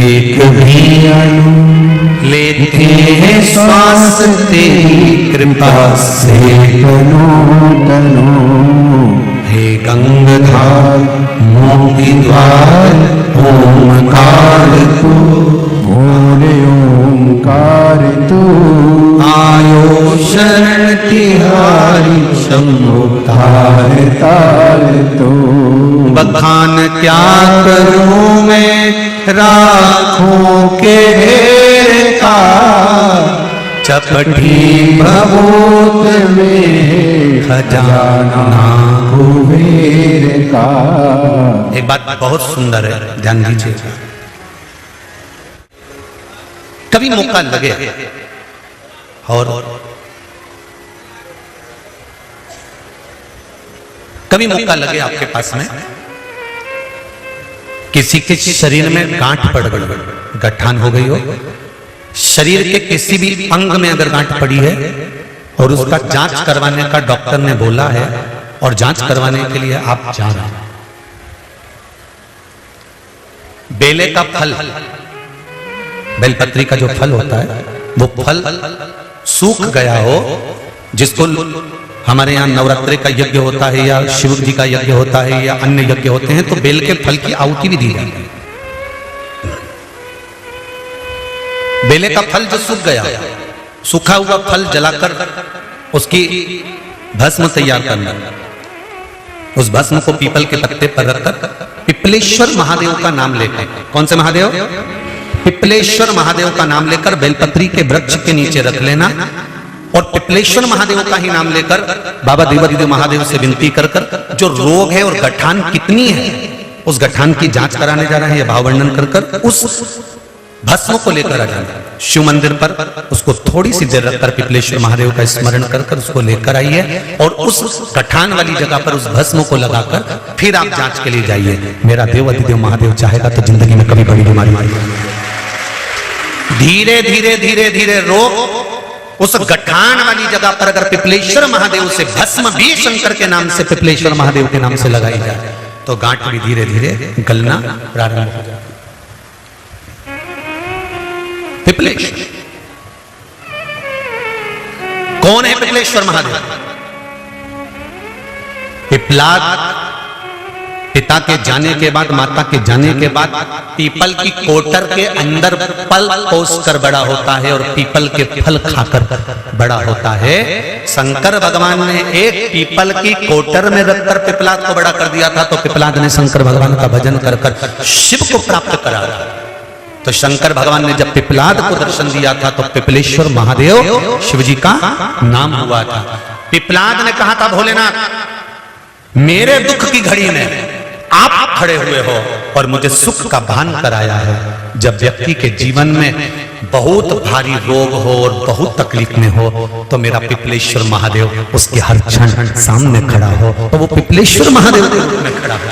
एक भी अणु, लेते हैं श्वास तेरी कृपा से तनो तनो। हे गंगाधार मोती द्वार ओमकार तू, बोले ओमकार तू। आयो शरण तिहारी शंभो तार तार तू। बखान क्या करूं मैं राखों के ढेर का, चपटी भभूत में खजाना कुबेर का। एक बात बहुत सुंदर है, ध्यान दीजिए। कभी मौका लगे और कभी मौका लगे आपके पास में किसी के शरीर में गांठ पड़ गई, गठान हो गई हो, शरीर के किसी भी अंग में अगर गांठ पड़ी है और उसका जांच करवाने का डॉक्टर ने बोला है और जांच करवाने के लिए आप जा रहे हैं, बेले का फल, बेलपत्री का जो फल होता है वो फल सूख गया हो, जिसको हमारे यहाँ नवरात्रि का यज्ञ होता है या शिव जी का यज्ञ होता है या अन्य यज्ञ होते हैं तो बेल के फल की आहुति भी दी जाती है। बेले का फल जो सूख गया, सूखा हुआ फल जलाकर उसकी भस्म तैयार करना, उस भस्म को पीपल के पत्ते पर रखकर पिपलेश्वर महादेव का नाम लेकर, कौन से महादेव? पिपलेश्वर महादेव का नाम लेकर बेलपत्री के वृक्ष के नीचे रख लेना और पिपलेश्वर महादेव का ही नाम लेकर बाबा देवादिदेव महादेव से विनती कर कर जो रोग है और गठान कितनी है उस गठान की जांच कराने जा रहे हैं, यह भाव वर्णन कर कर उस भस्म को लेकर आ जाना शिव मंदिर पर, उसको थोड़ी सी देर रखकर पिपलेश्वर महादेव का स्मरण कर कर उसको लेकर आइए और उस गठान वाली जगह पर उस भस्म को लगाकर फिर आप जांच के लिए जाइए। मेरा देवादिदेव महादेव चाहेगा तो जिंदगी में कभी बड़ी बीमारी नहीं। धीरे धीरे धीरे धीरे रोग उस गठान वाली जगह पर अगर पिपलेश्वर महादेव से भस्म भी शंकर के नाम से पिपलेश्वर महादेव के नाम से लगाई जाए तो गांठ भी धीरे धीरे गलना प्रारंभ हो जाए। पिपलेश्वर कौन है? पिपलेश्वर महादेव। पिपलाद पिता के जाने के बाद, माता के जाने के बाद पीपल की कोटर के अंदर पल पोस कर बड़ा होता है और पीपल के फल खाकर बड़ा होता है। शंकर भगवान ने एक पीपल की कोटर में रखकर पिपलाद को बड़ा कर दिया था तो पिपलाद ने शंकर भगवान का भजन कर कर शिव को प्राप्त करा। तो शंकर भगवान ने जब पिपलाद को दर्शन दिया था तो पिपलेश्वर महादेव शिव जी का नाम हुआ था। पिपलाद ने कहा था भोलेनाथ मेरे दुख की घड़ी में आप खड़े हुए हो और मुझे सुख का भान कराया है। जब व्यक्ति के जीवन में बहुत भारी रोग हो और बहुत तकलीफ में हो तो मेरा पिपलेश्वर महादेव उसके हर क्षण सामने खड़ा हो, तो वो पिपलेश्वर महादेव के रूप में खड़ा हो।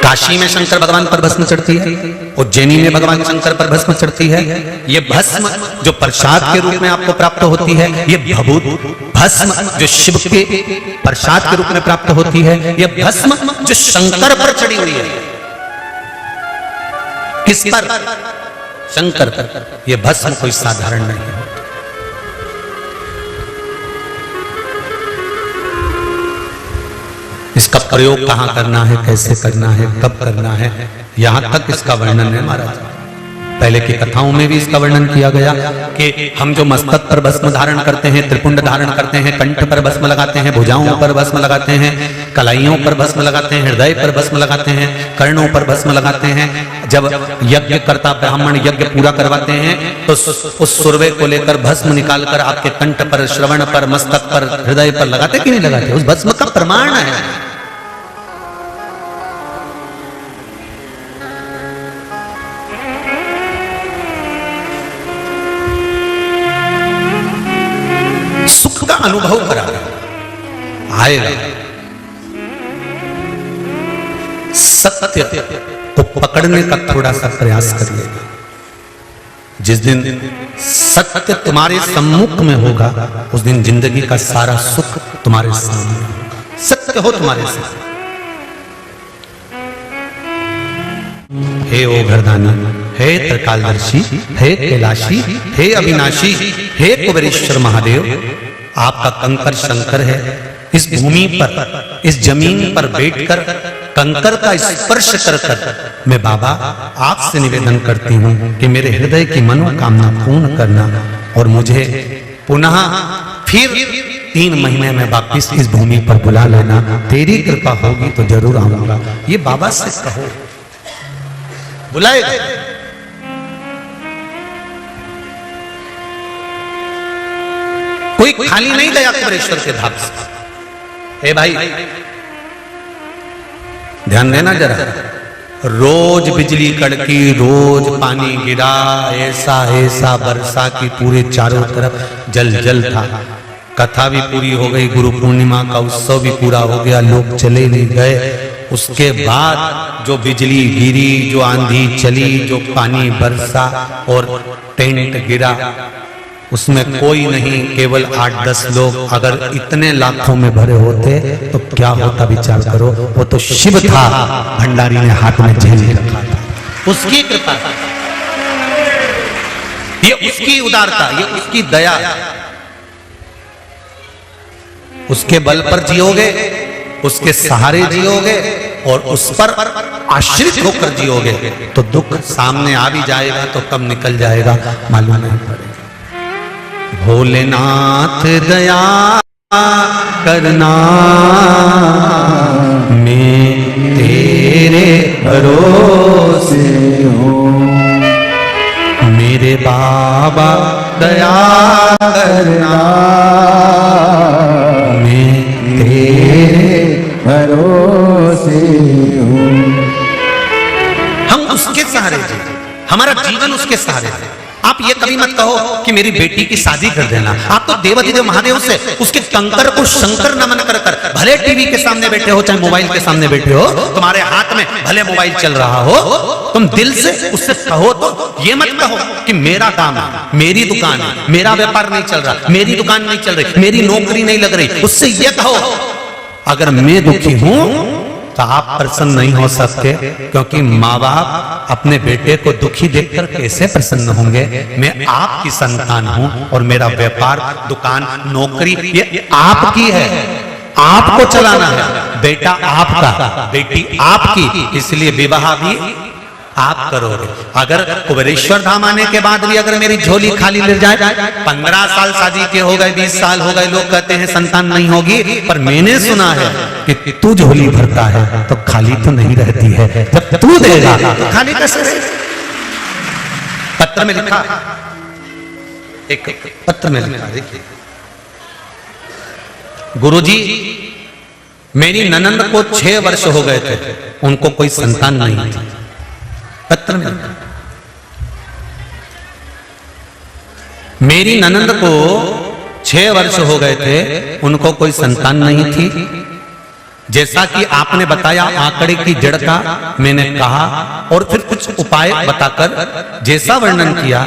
काशी में शंकर भगवान पर भस्म चढ़ती है, उज्जैनी में भगवान शंकर पर भस्म चढ़ती है। ये भस्म जो प्रसाद के रूप में आपको प्राप्त होती है, ये भस्म जो शिव के प्रसाद के रूप में प्राप्त होती है, ये भस्म जो शंकर पर चढ़ी हुई है। किस पर? शंकर पर। ये भस्म कोई साधारण नहीं है। इसका प्रयोग कहां करना है, कैसे करना है, कब करना है, यहां तक इसका वर्णन है महाराज। पहले की कथाओं में भी इसका वर्णन किया गया कि हम जो मस्तक पर भस्म धारण करते हैं, त्रिपुंड धारण करते हैं, कंठ पर भस्म लगाते हैं, भुजाओं पर भस्म लगाते हैं, कलाइयों पर भस्म लगाते हैं, हृदय पर भस्म लगाते हैं, कर्णों पर भस्म लगाते हैं। जब यज्ञ करता ब्राह्मण यज्ञ पूरा करवाते हैं तो उस सुरवे को लेकर भस्म निकालकर आपके कंठ पर, श्रवण पर, मस्तक पर, हृदय पर लगाते कि नहीं लगाते? उस भस्म का प्रमाण है। सुख का अनुभव करा आएगा। सत्य को पकड़ने का थोड़ा सा प्रयास करिएगा। जिस दिन सत्य तुम्हारे सम्मुख में होगा उस दिन जिंदगी का सारा सुख तुम्हारे सामने होगा। सत्य हो तुम्हारे सामने। हे ओ घरदानी, हे त्रिकालदर्शी, हे कैलाशी, हे अविनाशी, हे कुबेरेश्वर महादेव, आपका कंकर शंकर है। इस भूमि पर, इस जमीन पर बैठकर कंकर का स्पर्श कर कर मैं बाबा आपसे निवेदन करती हूँ कि मेरे हृदय की मनोकामना पूर्ण करना और मुझे पुनः फिर 3 महीने में वापिस इस भूमि पर बुला लेना। तेरी कृपा होगी तो जरूर आऊंगा। ये बाबा से कहो, बुलाएगा। कोई खाली नहीं गया कुबेरेश्वर के धाम से। ए भाई ध्यान देना जरा, रोज बिजली कड़की, रोज पानी गिरा, ऐसा ऐसा वर्षा की पूरे चारों तरफ जल जल था। कथा भी पूरी हो गई, गुरु पूर्णिमा का उत्सव भी पूरा हो गया, लोग चले नहीं गए। उसके बाद जो बिजली गिरी, जो आंधी चली, जो पानी बरसा और टेंट गिरा, उसमें कोई नहीं, केवल 8-10 लोग। अगर इतने लाखों में भरे होते तो क्या होता विचार करो। वो तो शिव था, भंडारी ने हाथ में झेल रखा था। उसकी कृपा, ये उसकी उदारता, ये उसकी दया। उसके बल पर जियोगे, उसके सहारे जियोगे और उस पर आश्रित होकर जियोगे तो दुख सामने आ भी जाएगा तो कब निकल जाएगा मालूम नहीं पड़ेगा। भोलेनाथ दया करना, मैं तेरे भरोसे हूँ। मेरे बाबा दया करना, मैं तेरे भरोसे हूँ। हम उसके सहारे जी, हमारा जीवन उसके सहारे है। आप ये कभी मत कहो कि मेरी बेटी की शादी कर देना। आप तो देवाधिदेव महादेव से उसके कंकर को शंकर नमन कर कर, भले टीवी के सामने बैठे हो चाहे मोबाइल के सामने बैठे हो, तुम्हारे हाथ में भले मोबाइल चल रहा हो, तुम दिल से उससे कहो। तो ये मत कहो कि मेरा काम है, मेरी दुकान है, मेरा व्यापार नहीं चल रहा, मेरी दुकान नहीं चल रही, मेरी नौकरी नहीं लग रही। उससे ये कहो अगर मैं दुखी हूं तो आप प्रसन्न नहीं हो सकते, क्योंकि माँ बाप अपने बेटे को दुखी देखकर कैसे प्रसन्न होंगे। मैं आपकी संतान हूं और मेरा व्यापार, दुकान, नौकरी ये आपकी है, आपको चलाना है। बेटा आपका, बेटी आपकी, इसलिए विवाह भी आप करोगे। अगर कुबेरेश्वर धाम आने के बाद भी अगर मेरी झोली खाली मिल जाए, 15 साल शादी के हो गए, 20 साल हो गए, लोग कहते हैं संतान नहीं होगी, पर मैंने सुना है कि तू झोली भरता है तो खाली तो नहीं रहती है, जब तू देगा तो खाली कैसे रहेगी। पत्र में लिखा एक पत्र में लिखा, देखिए, गुरुजी, मेरी ननंद को 6 वर्ष हो गए थे, उनको कोई संतान नहीं थी। पत्र में मेरी ननंद को 6 वर्ष हो गए थे, उनको कोई संतान नहीं थी। जैसा कि आपने बताया आंकड़े की जड़ का मैंने कहा और फिर कुछ उपाय बताकर जैसा वर्णन किया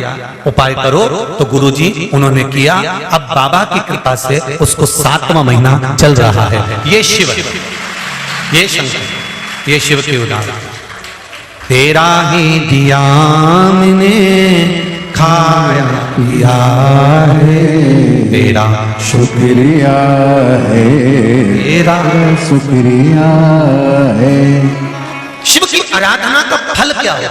उपाय करो, तो गुरुजी उन्होंने किया। अब बाबा की कृपा से उसको 7वां महीना चल रहा है। ये शिव, ये शंकर, ये शिव की उदाहरण। तेरा ही दिया मैंने खाया पिया है, तेरा शुक्रिया है, तेरा शुक्रिया है। शिव की आराधना का फल क्या है?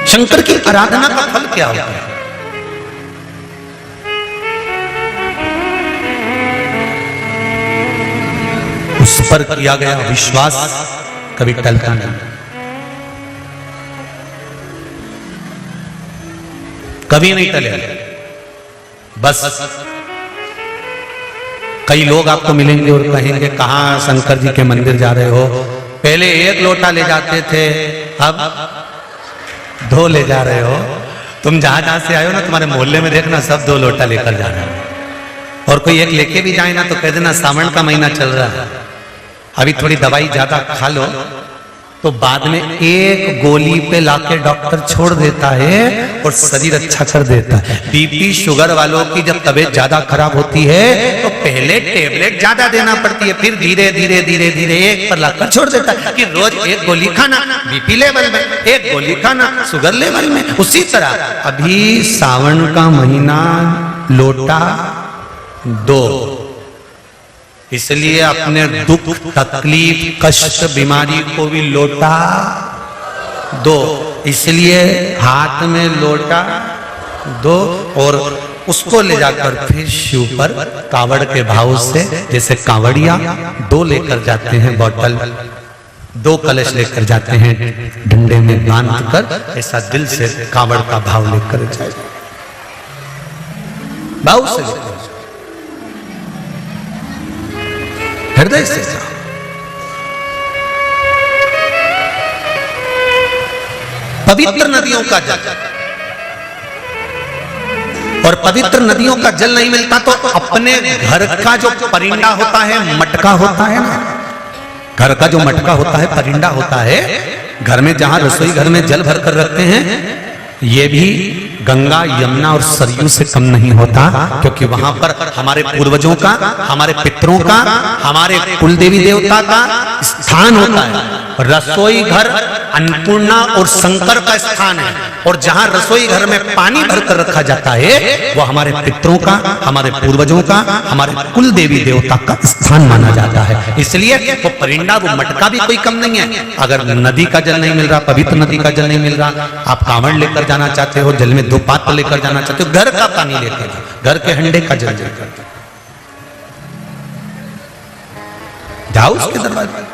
शंकर की आराधना का फल क्या होता है? उस पर किया गया विश्वास कभी टलता नहीं, कभी नहीं टले। बस कई लोग आपको मिलेंगे और कहेंगे कहां शंकर जी के मंदिर जा रहे हो? पहले 1 लोटा ले जाते थे, अब 2 ले जा रहे हो। तुम जहां जहां से आए हो ना, तुम्हारे मोहल्ले में देखना सब 2 लोटा लेकर जा रहे हो। और कोई एक लेके भी जाए ना तो कह देना सावन का महीना चल रहा है, अभी थोड़ी दवाई ज्यादा खा लो, तो बाद में 1 गोली पे लाके डॉक्टर छोड़ देता है और शरीर अच्छा कर देता है। बीपी शुगर वालों की जब तबीयत ज्यादा खराब होती है तो पहले टेबलेट ज्यादा देना पड़ती है, फिर धीरे धीरे धीरे धीरे 1 पर लाकर छोड़ देता है कि रोज 1 गोली खाना बीपी लेवल में, 1 गोली खाना शुगर लेवल में। उसी तरह अभी सावन का महीना लोटा 2, इसलिए अपने दुख तकलीफ कष्ट बीमारी को भी लोटा 2, इसलिए हाथ में लोटा 2 और उसको ले जाकर फिर शिव पर कावड़ के भाव से, जैसे कावड़िया 2 लेकर जाते हैं बॉटल, 2 कलश लेकर जाते हैं डंडे में बांध कर, ऐसा दिल से कावड़ का भाव लेकर जाए, भाव से हृदय से। पवित्र नदियों का जल, और पवित्र नदियों का जल नहीं मिलता तो अपने घर का जो परिंदा होता है, मटका होता है ना, घर का जो मटका होता है, परिंदा होता है, घर में जहां रसोई घर में जल भर कर रखते हैं, ये भी गंगा यमुना और सरयू से कम नहीं होता, क्योंकि वहां पर हमारे पूर्वजों का, हमारे पितरों का, हमारे कुल देवी देवता का स्थान होता है। रसोई घर अन्नपूर्णा और शंकर का स्थान है, और जहां रसोई घर में पानी भरकर रखा जाता है वो हमारे पितरों का, हमारे पूर्वजों का, हमारे कुल देवी देवता का स्थान माना जाता है। इसलिए वो परिंदा, वो मटका भी कोई कम नहीं है। अगर नदी का जल नहीं मिल रहा, पवित्र नदी का जल नहीं मिल रहा, आप कांवड़ लेकर जाना चाहते हो, जल में 2 पात्र लेकर जाना चाहते हो, घर का पानी लेकर, घर के हंडे का जल लेकर जाओ उसके दरवाजे।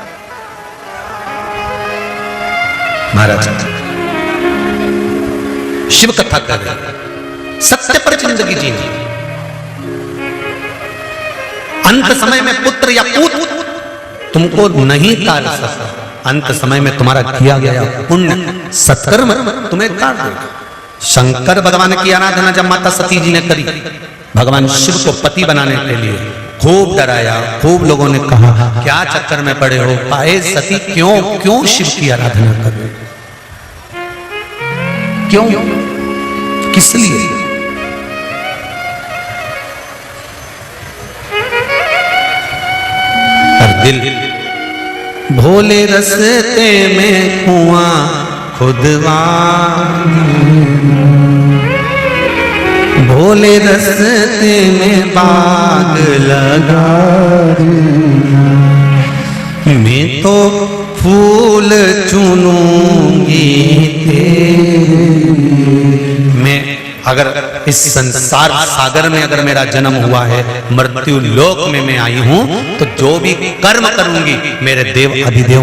महाराज शिव कथा कर रहे, सत्य पर जिंदगी जीनी। अंत समय में पुत्र या पूत तुमको नहीं तार सकता, अंत समय में तुम्हारा किया गया पुण्य सत्कर्म तुम्हें तार देगा। शंकर भगवान की आराधना जब माता सती जी ने करी, भगवान शिव को पति बनाने के लिए खूब डराया, खूब लोगों ने कहा क्या चक्कर में पड़े हो, पाए सती क्यों शिव की आराधना कर रहे हो, क्यों, किस लिए? हर दिल भोले रस्ते में कुआं खुदवा, भोले रस्ते में बाग लगा, मैं तो फूल चुनूंगी तेरे। मैं अगर इस संसार सागर में अगर मेरा जन्म हुआ है, मृत्यु लोक में मैं आई हूं, तो जो भी कर्म करूंगी मेरे देव अधिदेव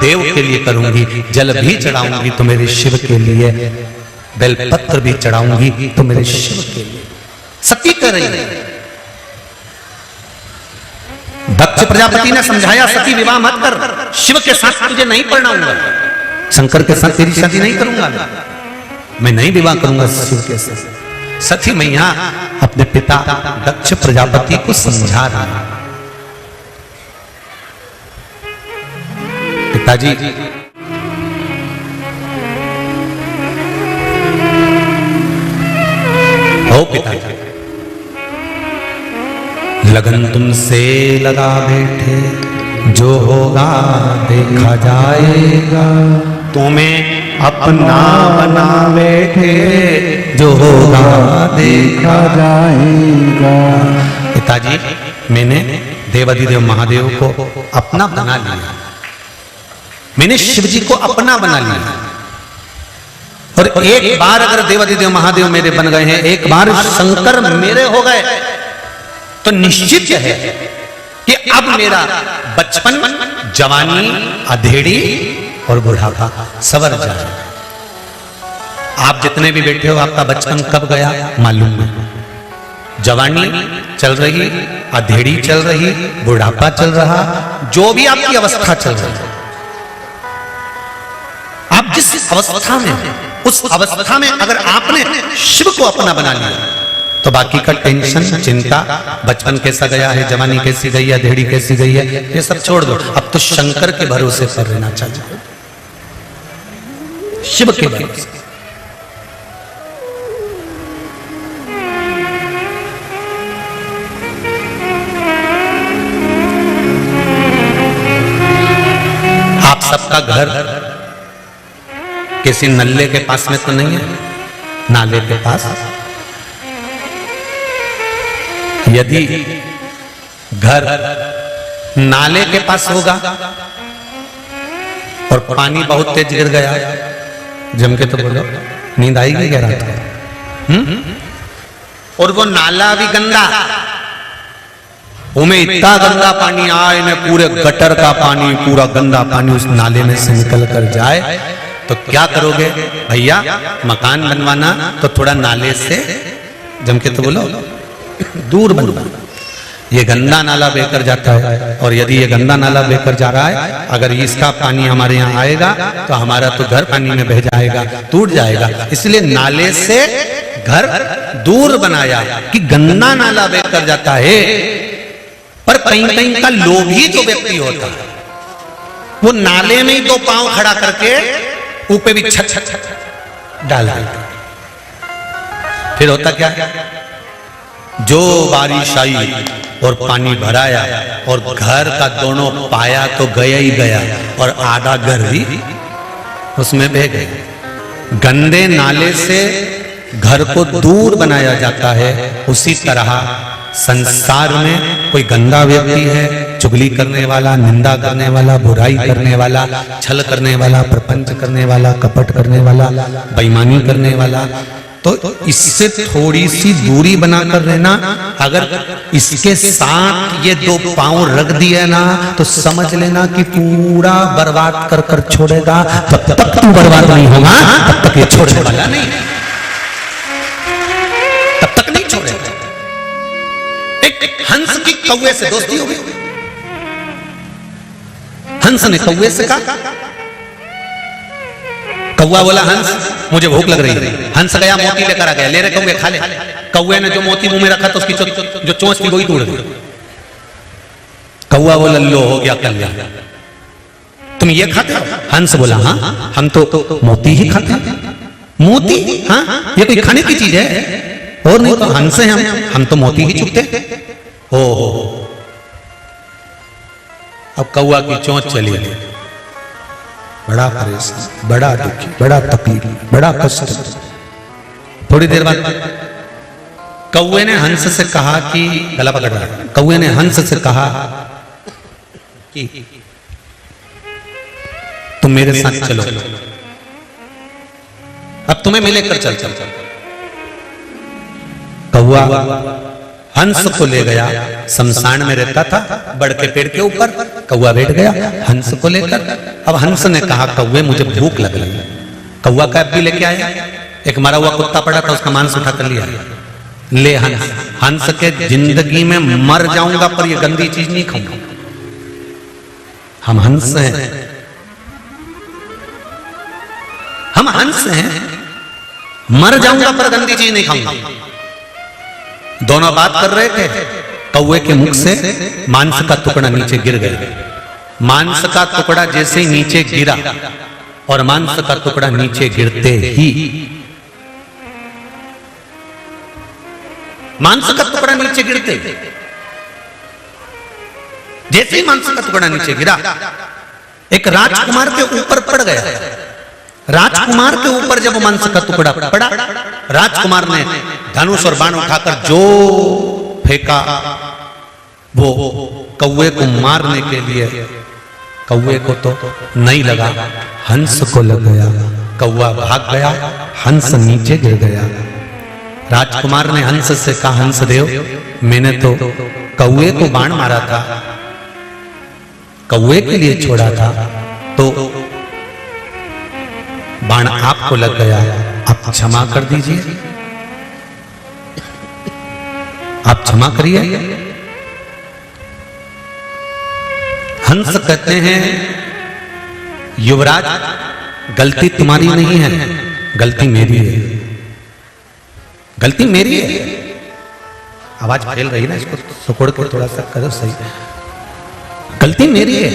देव के लिए करूंगी, जल भी चढ़ाऊंगी तो मेरे शिव के लिए, बेलपत्र भी चढ़ाऊंगी तो मेरे शिव के लिए। सती कह रही है। दक्ष प्रजापति ने समझाया, सती विवाह मत कर, शिव के साथ तुझे नहीं पढ़ाऊंगा, शंकर के साथ तेरी शादी नहीं करूंगा, मैं नहीं विवाह करूंगा शिव के साथ। सती मैया अपने पिता दक्ष प्रजापति को समझा रहा है। पिताजी, ओ पिताजी, लगन तुमसे लगा बैठे, जो होगा देखा जाएगा, तुम्हें अपना बना बैठे, जो होगा देखा जाएगा। पिताजी, मैंने देवाधिदेव महादेव को अपना बना लिया, मैंने शिव जी को अपना बना लिया। और एक बार अगर देवाधिदेव महादेव मेरे बन गए हैं, एक बार शंकर मेरे हो गए, तो निश्चित है कि अब मेरा बचपन, जवानी, अधेड़ी और बुढ़ापा सवर जाए। आप जितने भी बैठे हो, आपका बचपन कब गया मालूम नहीं, जवानी चल रही, अधेड़ी चल रही, बुढ़ापा चल रहा, जो भी आपकी अवस्था चल रही, आप जिस अवस्था में, उस अवस्था में अगर आपने शिव को अपना बना लिया, तो बाकी का टेंशन, चिंता, बचपन कैसा गया है, जवानी कैसी गई है, अधेड़ी कैसी गई है, ये सब छोड़ दो। अब तो शंकर के भरोसे पर रहना चाहिए, शिव के भरोसे। आप सबका घर किसी नल्ले के पास में तो नहीं है, नाले के पास। यदि घर नाले के पास होगा और पानी बहुत तेज गिर गया, जम के तो बोलो, नींद आएगी क्या रात को? और वो नाला भी गंदा, उमें इतना गंदा पानी आए न, पूरे गटर का पानी, पूरा गंदा पानी उस नाले में से निकल कर जाए, तो क्या करोगे भैया? मकान बनवाना तो थोड़ा नाले से जम के तो बोलो दूर बनवाना। ये गंदा नाला बहकर जाता है, और यदि ये गंदा नाला बहकर जा रहा है, अगर इसका पानी हमारे यहाँ आएगा तो हमारा तो घर पानी में बह जाएगा, टूट जाएगा। इसलिए नाले से घर दूर बनाया कि गंदा नाला बहकर जाता है। पर कहीं कहीं का लोभी जो व्यक्ति होता है, वो नाले में ही दो पांव खड़ा करके ऊपर भी छत छत डाल देता। फिर होता क्या? जो बारिश आई और पानी भराया और घर का दोनों पाया तो गया ही गया, और आधा घर भी उसमें बह गया। गंदे नाले से घर को दूर बनाया जाता है। उसी तरह संसार में कोई गंदा व्यक्ति है, चुगली करने वाला, निंदा करने वाला, बुराई करने वाला, छल करने वाला, प्रपंच करने वाला, कपट करने वाला, बेईमानी करने वाला, तो इससे थोड़ी सी दूरी बनाकर रहना। अगर इसके साथ ये दो पांव रख दिए ना, तो समझ लेना कि पूरा बर्बाद कर कर छोड़ेगा। तब तक तू बर्बाद नहीं होगा, तब तक ये छोड़ने वाला नहीं, तब तक नहीं छोड़ेगा। एक हंस की कौवे से दोस्ती हो गई। हंस ने कौवे से कहा, कौवा बोला हंस मुझे भूख लग रही है। हंस गया मोती लेकर आ गया, ले रहे कौवे खा ले। कौवे ने जो मोती मुंह में रखा तो उसकी जो चोंच थी वही तोड़ दी। कौवा बोला लो हो गया कल्याण, तुम ये खाते हो? हंस बोला हाँ, हम तो मोती ही खाते हैं। मोती? हाँ, ये कोई खाने की चीज है? और नहीं तो हंस हैं हम तो मोती ही चुगते। हो अब कौवा की चोंच चली गई। बड़ा परेशान, बड़ा दुखी, बड़ा तकलीफ, बड़ा कष्ट। थोड़ी देर बाद कौवे ने हंस से कहा कि गला पकड़ रहा, कौवे ने हंस से कहा कि तुम मेरे साथ चलो, अब तुम्हें मैं लेकर चल। कौवा हंस को ले गया, शमशान में रहता था बड़ के पेड़ के ऊपर, कौवा बैठ गया हंस को लेकर। अब हंस ने कहा कौवे मुझे भूख लग रही है। कौवा कैप भी लेके आया, एक मरा हुआ कुत्ता पड़ा था उसका मांस उठा कर लिया, ले हंस। हंस के जिंदगी में मर जाऊंगा पर ये गंदी चीज नहीं खाऊंगा। हम हंस हैं, हम हंस हैं, मर जाऊंगा पर गंदी चीज नहीं खाऊंगा। दोनों बात कर रहे थे, कौवे के मुख से मांस का टुकड़ा नीचे गिर गया। मांस का टुकड़ा जैसे ही नीचे गिरा और मांस का टुकड़ा नीचे गिरते ही मांस का टुकड़ा नीचे गिरते जैसे ही मांस का टुकड़ा नीचे गिरा एक राजकुमार के ऊपर पड़ गया। राजकुमार के ऊपर जब मांस का टुकड़ा पड़ा, राजकुमार ने धनुष और बाण उठाकर जो फेंका वो कौवे को मारने के लिए। कौवे को तो नहीं लगा, हंस को लग गया। कौवा भाग गया, हंस नीचे गिर गया। राजकुमार ने हंस से कहा, हंस देव मैंने तो कौवे को बाण मारा था, कौवे के लिए छोड़ा था, तो बाण आपको लग गया, आप क्षमा कर दीजिए, आप क्षमा करिए। हंस कहते हैं युवराज गलती तुम्हारी नहीं है, गलती मेरी है, गलती मेरी है। आवाज फैल रही ना, इसको सुकोड़ के थोड़ा सा करो सही। गलती मेरी है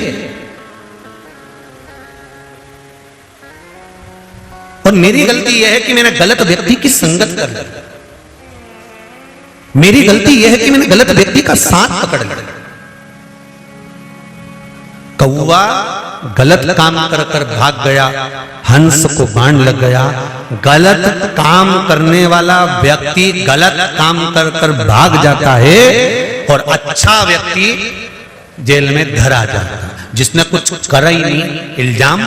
और मेरी गलती यह है कि मैंने गलत व्यक्ति की संगत कर ली। मेरी गलती यह है कि मैंने गलत व्यक्ति का साथ पकड़ लिया। कौवा गलत काम कर कर भाग गया, हंस को बाण लग गया। गलत काम करने वाला व्यक्ति गलत काम कर कर भाग जाता है और अच्छा व्यक्ति जेल में धरा जाता है। जिसने कुछ करा ही नहीं, इल्जाम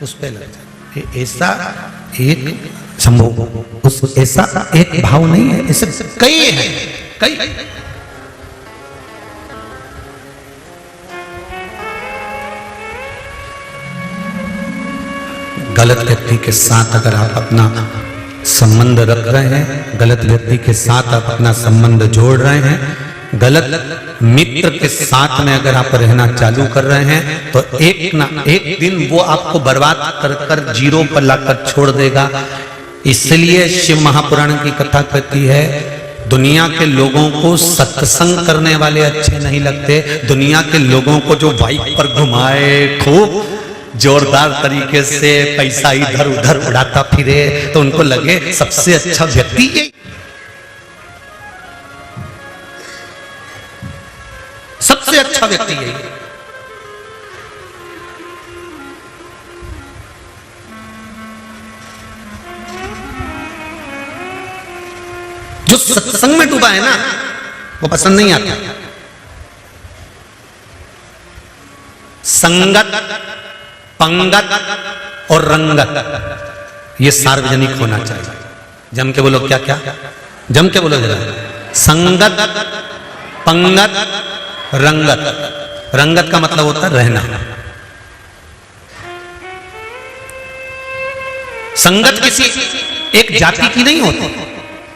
उस पे लग जाता है। ऐसा एक संभव, उस ऐसा एक भाव नहीं है, ऐसे कई हैं, कई। गलत व्यक्ति के साथ अगर आप अपना संबंध रख रहे हैं, गलत व्यक्ति के साथ आप अपना संबंध जोड़ रहे हैं, गलत मित्र के साथ में अगर आप रहना चालू कर रहे हैं, तो एक ना एक दिन वो आपको बर्बाद कर कर जीरो पर लाकर छोड़ देगा। इसलिए शिव महापुराण की कथा कहती है, दुनिया के लोगों को सत्संग करने वाले अच्छे नहीं लगते। दुनिया के लोगों को जो बाइक पर घुमाए, खूब जोरदार तरीके से पैसा इधर उधर उड़ाता फिरे, तो उनको लगे सबसे अच्छा व्यक्ति ये, सबसे अच्छा व्यक्ति यही। जो सत्संग में डूबा है ना, वो पसंद नहीं आता। संगत, पंगत और रंगत ये सार्वजनिक होना चाहिए। जम के बोलो, क्या क्या जम के बोलो जरा। संगत, पंगत, रंगत। रंगत का मतलब होता है रहना। संगत किसी एक जाति की नहीं होती।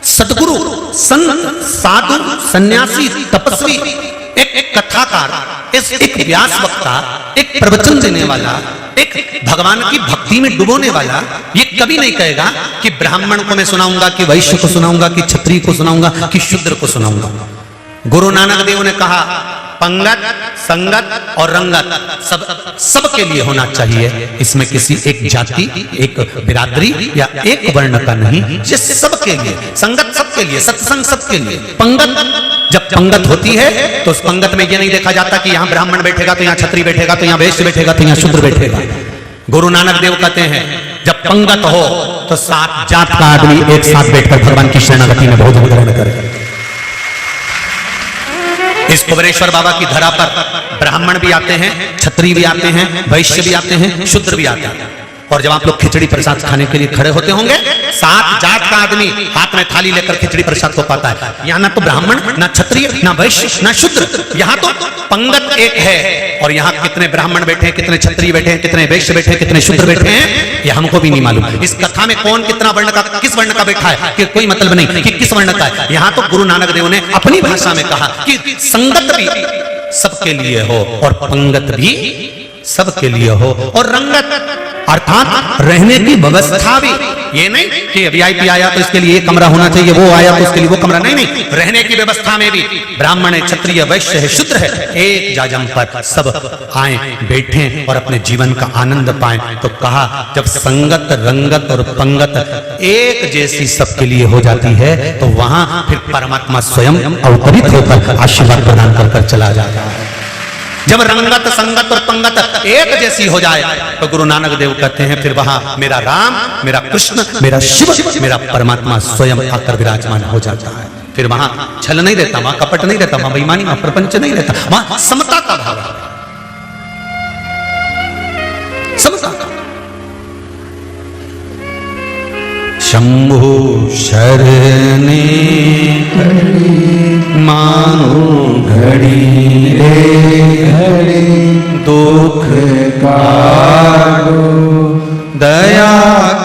सदगुरु, संत, साधु, सन्यासी, तपस्वी, एक कथाकार, एक व्यास वक्ता, एक प्रवचन देने वाला, एक भगवान की भक्ति में डुबोने वाला, ये कभी नहीं कहेगा कि ब्राह्मण को मैं सुनाऊंगा, कि वैश्य को सुनाऊंगा, कि क्षत्रिय को सुनाऊंगा, कि शूद्र को सुनाऊंगा। गुरु नानक देव ने कहा पंगत, संगत और रंगत सबके लिए होना चाहिए। इसमें किसी एक जाति, एक बिरादरी या एक वर्ण का नहीं, ये सबके लिए। संगत सबके लिए, सत्संग सबके लिए। पंगत, जब पंगत होती है तो उस पंगत में ये नहीं देखा जाता कि यहां ब्राह्मण बैठेगा तो यहां क्षत्रिय बैठेगा, तो यहां वैश्य बैठेगा, तो यहां शूद्र बैठेगा। गुरु नानक देव कहते हैं जब पंगत हो तो सात जात का आदमी एक साथ बैठकर भगवान की शरणागति में भोजन ग्रहण करे। इस कुबेरेश्वर बाबा की धरा पर ब्राह्मण भी आते हैं, क्षत्रिय भी आते हैं, वैश्य भी आते हैं, शूद्र भी आते हैं। और जब आप लोग खिचड़ी प्रसाद खाने के लिए खड़े होते होंगे, 7 जात का आदमी हाथ में थाली लेकर खिचड़ी प्रसाद को पाता है। यहाँ ना तो ब्राह्मण, ना क्षत्रिय, ना वैश्य, ना शूद्र, यहाँ तो पंगत एक है। और यहाँ कितने ब्राह्मण बैठे हैं, कितने क्षत्रिय बैठे हैं, कितने वैश्य बैठे हैं, कितने शूद्र बैठे हैं, ये हमको भी नहीं मालूम। इस कथा में कौन कितना वर्ण का, किस वर्ण का बैठा है कि कोई मतलब नहीं कि किस वर्ण का है। यहाँ तो गुरु नानक देव ने अपनी भाषा में कहा कि संगत भी सबके लिए हो और पंगत भी सबके लिए हो, और रंगत अर्थात रहने की व्यवस्था भी। ये नहीं कि वीआईपी आया तो इसके लिए एक कमरा होना चाहिए, वो आया तो उसके लिए वो कमरा, नहीं नहीं, रहने की व्यवस्था में भी ब्राह्मण है, क्षत्रिय, वैश्य है, शूद्र है, एक जाजम पर सब आए, बैठें और अपने जीवन का आनंद पाएं। तो कहा जब संगत, रंगत और पंगत एक जैसी सबके लिए हो जाती है तो वहां फिर परमात्मा स्वयं अवतरित होकर आशीर्वाद प्रदान कर चला जाता है। जब रंगत, संगत और पंगत एक जैसी हो जाए तो गुरु नानक देव कहते हैं फिर वहां मेरा राम, मेरा कृष्ण, मेरा शिव, मेरा परमात्मा स्वयं आकर विराजमान हो जाता है। फिर वहां छल नहीं रहता, वहां कपट नहीं रहता, वहां बेईमानी, वहां प्रपंच नहीं रहता, वहां समता का भाव है, समता का। शंभु शरणे मानो घड़ी रे घड़ी दुख काटो दया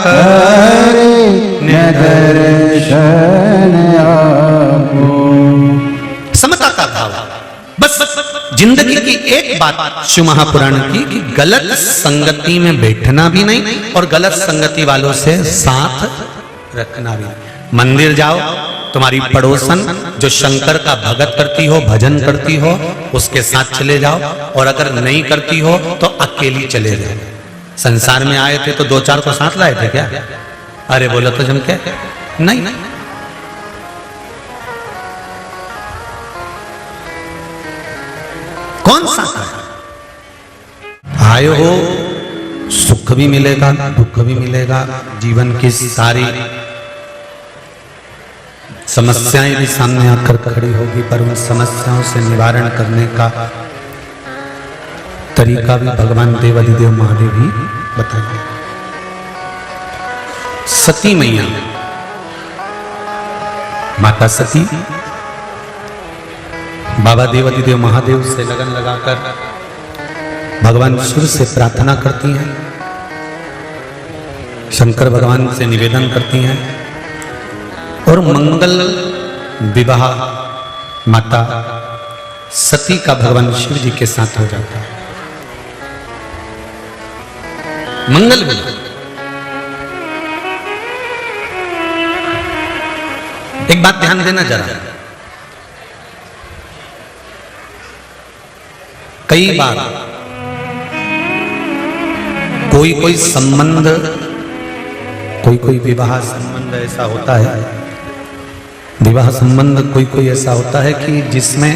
करे दर्शन आपो। समता का भाव। बस जिंदगी की एक बात शिव महापुराण की कि गलत संगति में बैठना भी नहीं और गलत संगति वालों से साथ रखना भी नहीं। मंदिर जाओ, तुम्हारी पड़ोसन जो शंकर का भगत करती हो, भजन करती हो, उसके साथ चले जाओ, और अगर नहीं करती हो तो अकेली चले जाओ। संसार में आए थे तो 2-4 को साथ लाए थे क्या? अरे बोला तो जम क्या? नहीं, कौन सा आए हो, सुख भी मिलेगा, दुख भी मिलेगा, जीवन की सारी समस्याएं भी सामने आकर खड़ी होगी, पर उन समस्याओं से निवारण करने का तरीका भी भगवान देवादिदेव महादेव ही बताएंगे। सती मैया, माता सती बाबा देवादिदेव महादेव से लगन लगाकर भगवान शिव से प्रार्थना करती हैं, शंकर भगवान से निवेदन करती हैं, और मंगल विवाह माता सती का भगवान शिव जी के साथ हो जाता है। मंगल विवाह। एक बात ध्यान देना जरा, कई बार कोई संबंध, कोई विवाह संबंध ऐसा होता है, विवाह संबंध कोई ऐसा होता है कि जिसमें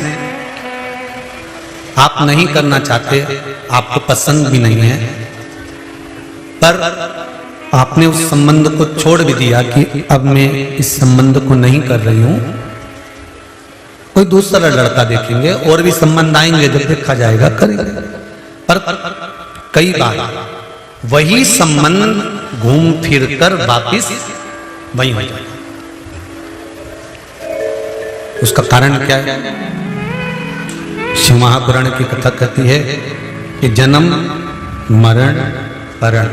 आप नहीं करना चाहते, आपको पसंद भी नहीं है, पर आपने उस संबंध को छोड़ भी दिया कि अब मैं इस संबंध को नहीं कर रही हूं, कोई दूसरा लड़का देखेंगे और भी संबंध आएंगे, जब देखा जाएगा करेंगे। पर कई बार वही संबंध घूम फिर कर वापिस वही हो जाए। उसका कारण क्या है? शिव महापुराण की कथा कहती है कि जन्म, मरण, परण,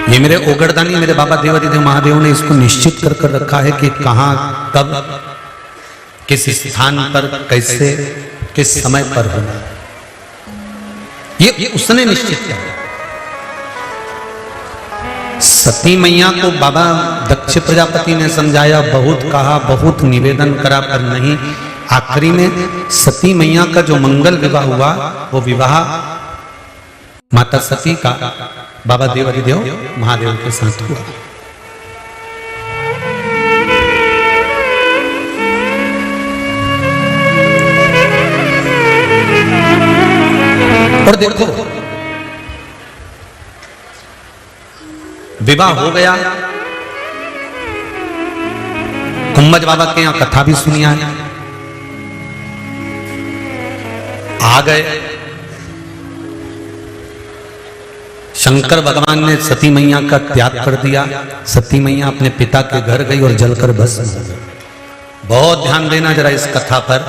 ये मेरे ओगरदानी, मेरे बाबा देवादिदेव महादेव ने इसको निश्चित कर रखा है कि कहां, कब, किस स्थान पर, कैसे, किस समय पर होना, ये उसने निश्चित किया। सती मैया को बाबा दक्ष प्रजापति ने समझाया, बहुत कहा, बहुत निवेदन करा, पर नहीं। आखिरी में सती मैया का जो मंगल विवाह हुआ, वो विवाह माता सती का बाबा देवादिदेव महादेव के साथ हुआ। और देखो, विवाह हो गया, कुंभज बाबा के यहां कथा भी सुनी है, आ गए, शंकर भगवान ने सती मैया का त्याग कर दिया। सती मैया अपने पिता के घर गई और जलकर भस्म हो गई। बहुत ध्यान देना जरा इस कथा पर।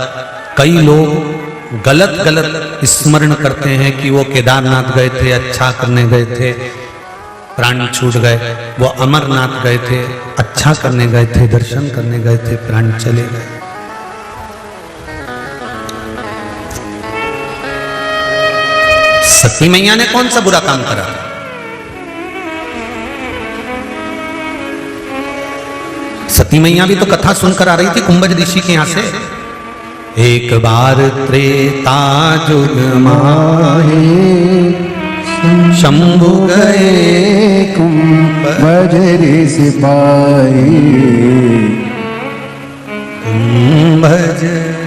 कई लोग गलत स्मरण करते हैं कि वो केदारनाथ गए थे, अच्छा करने गए थे, प्राण छूट गए। वो अमरनाथ गए थे, अच्छा करने गए थे, दर्शन करने गए थे, प्राण चले गए। सती मैया ने कौन सा बुरा काम करा? सती मैया भी तो कथा सुनकर आ रही थी कुंभज ऋषि के यहां से। एक बार त्रेता युग माहे शंभु गए कुंभज ऋषि पाए। कुंभज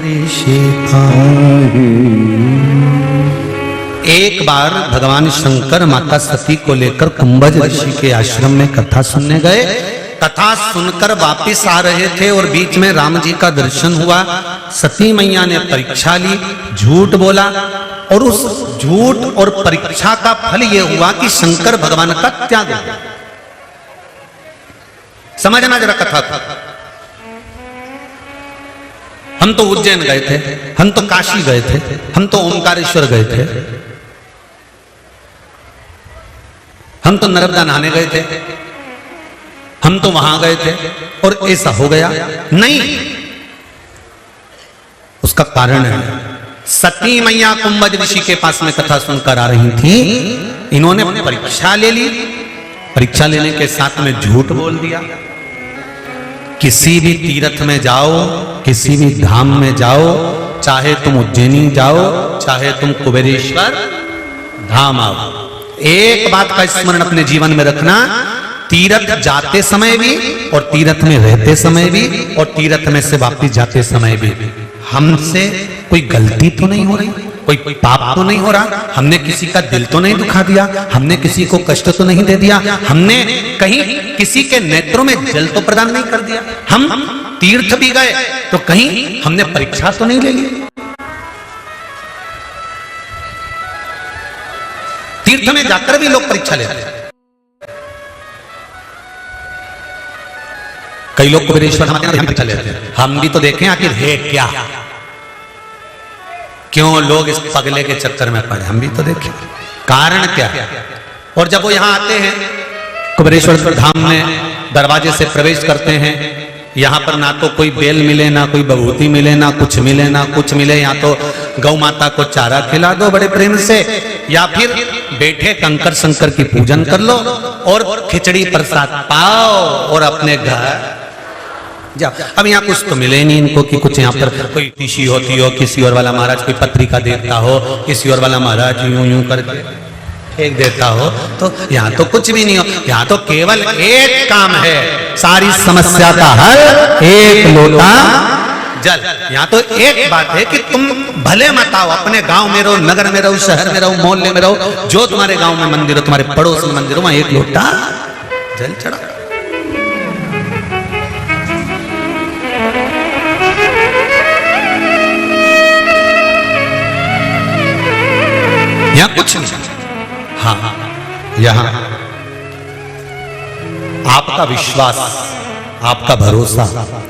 ऋषि पाए। एक बार भगवान शंकर माता सती को लेकर कुंभज ऋषि के आश्रम में कथा सुनने गए। कथा सुनकर वापिस आ रहे थे और बीच में राम जी का दर्शन हुआ। सती मैया ने परीक्षा ली, झूठ बोला और उस झूठ और परीक्षा का फल यह हुआ कि शंकर भगवान का त्याग हो गया। समझना जरा कथा को। हम तो उज्जैन गए थे, हम तो काशी गए थे, हम तो ओंकारेश्वर गए थे, हम तो नर्मदा नहाने गए थे, हम तो वहां गए थे और ऐसा हो गया। नहीं, उसका कारण है सती मैया कुंभज ऋषि के पास में कथा सुनकर आ रही थी। इन्होंने परीक्षा ले ली। परीक्षा लेने के साथ में झूठ बोल दिया। किसी भी तीर्थ में जाओ, किसी भी धाम में जाओ, चाहे तुम उज्जैनी जाओ, चाहे तुम कुबेरेश्वर धाम आओ, एक बात का स्मरण अपने जीवन में रखना, तीर्थ जाते समय भी और तीर्थ में रहते समय भी और तीर्थ में से वापस जाते समय भी हमसे कोई गलती तो नहीं हो रही, कोई पाप तो नहीं हो रहा, हमने किसी का दिल तो नहीं दुखा दिया, हमने किसी को कष्ट तो नहीं दे दिया, हमने कहीं किसी के नेत्रों में जल तो प्रदान नहीं कर दिया, हम तीर्थ भी गए तो कहीं हमने परीक्षा तो नहीं ले ली। तीर्थ में जाकर भी लोग परीक्षा लेते हैं। कई लोग कुबेरेश्वर परीक्षा लेते हैं। हम भी तो देखें आखिर है क्या, क्यों लोग इस पगले के चक्कर में पड़े, हम भी तो देखें कारण क्या। और जब वो यहां आते हैं कुबेरेश्वर धाम में दरवाजे से प्रवेश करते हैं, यहाँ पर ना तो कोई बेल मिले, ना कोई बभूति मिले, ना कुछ मिले, ना कुछ मिले। यहाँ तो गौ माता को चारा खिला दो बड़े प्रेम से, या फिर बैठे कंकर शंकर की पूजन कर लो और खिचड़ी प्रसाद पाओ और अपने घर जाओ। अब यहाँ कुछ तो मिले नहीं इनको कि कुछ यहाँ पर कोई तिथि होती हो, किसी और वाला महाराज कोई पत्रिका देता हो, किसी और वाला महाराज यूं यूं करके फेंक देता हो, तो यहाँ तो कुछ भी नहीं हो। यहाँ तो केवल एक काम है, सारी समस्या का हल एक लोटा जल। यहाँ तो एक बात है कि तुम भले मत आओ, अपने गांव में रहो, नगर में रहो, शहर में रहो, मोहल्ले में रहो, जो तुम्हारे गांव में मंदिर हो, तुम्हारे पड़ोस में मंदिर हो, वहां एक लोटा जल चढ़ा। यहाँ कुछ नहीं। हाँ, यहाँ आपका विश्वास, आपका भरोसा,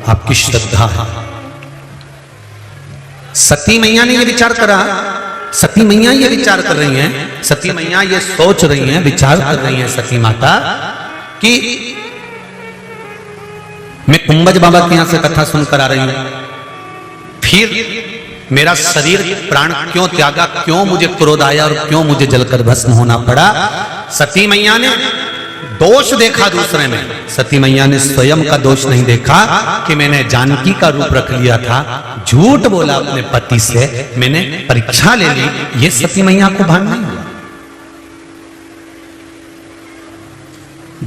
आपकी श्रद्धा है। सती मैया ने ये विचार करा, सती मैया ये विचार कर रही हैं, सती मैया ये सोच रही हैं, विचार कर रही हैं सती माता कि मैं कुंभज बाबा के यहां से कथा सुनकर आ रही हूं, फिर मेरा शरीर प्राण क्यों त्यागा, क्यों मुझे क्रोध आया और क्यों मुझे जलकर भस्म होना पड़ा। सती मैया ने दोष देखा दूसरे में, सती मैया ने स्वयं का दोष नहीं देखा कि मैंने जानकी का रूप रख लिया था, झूठ बोला अपने पति से, मैंने परीक्षा ले ली, ये सती मैया को भान नहीं हुआ।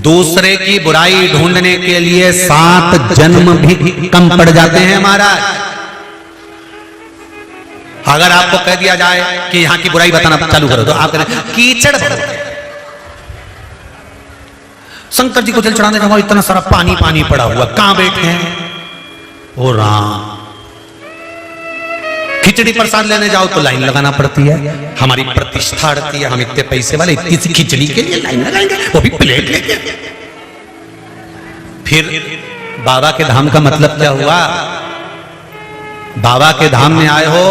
दूसरे की बुराई ढूंढने के लिए 7 जन्म भी कम पड़ जाते हैं महाराज। अगर आपको कह दिया जाए कि यहां की बुराई बताना चालू करो तो आप कहें कीचड़ भरोगे। शंकर जी को जल चढ़ाने जाओ, इतना सारा पानी पानी पड़ा हुआ, कहां बैठे हैं? ओ राम, खिचड़ी प्रसाद लेने जाओ तो लाइन लगाना पड़ती है, हमारी प्रतिष्ठा अड़ती है, हम इतने पैसे वाले इतनी सी खिचड़ी के लिए लाइन लगाएंगे, वो भी प्लेट लेके। फिर बाबा के धाम का मतलब क्या हुआ? बाबा के धाम में आए हो,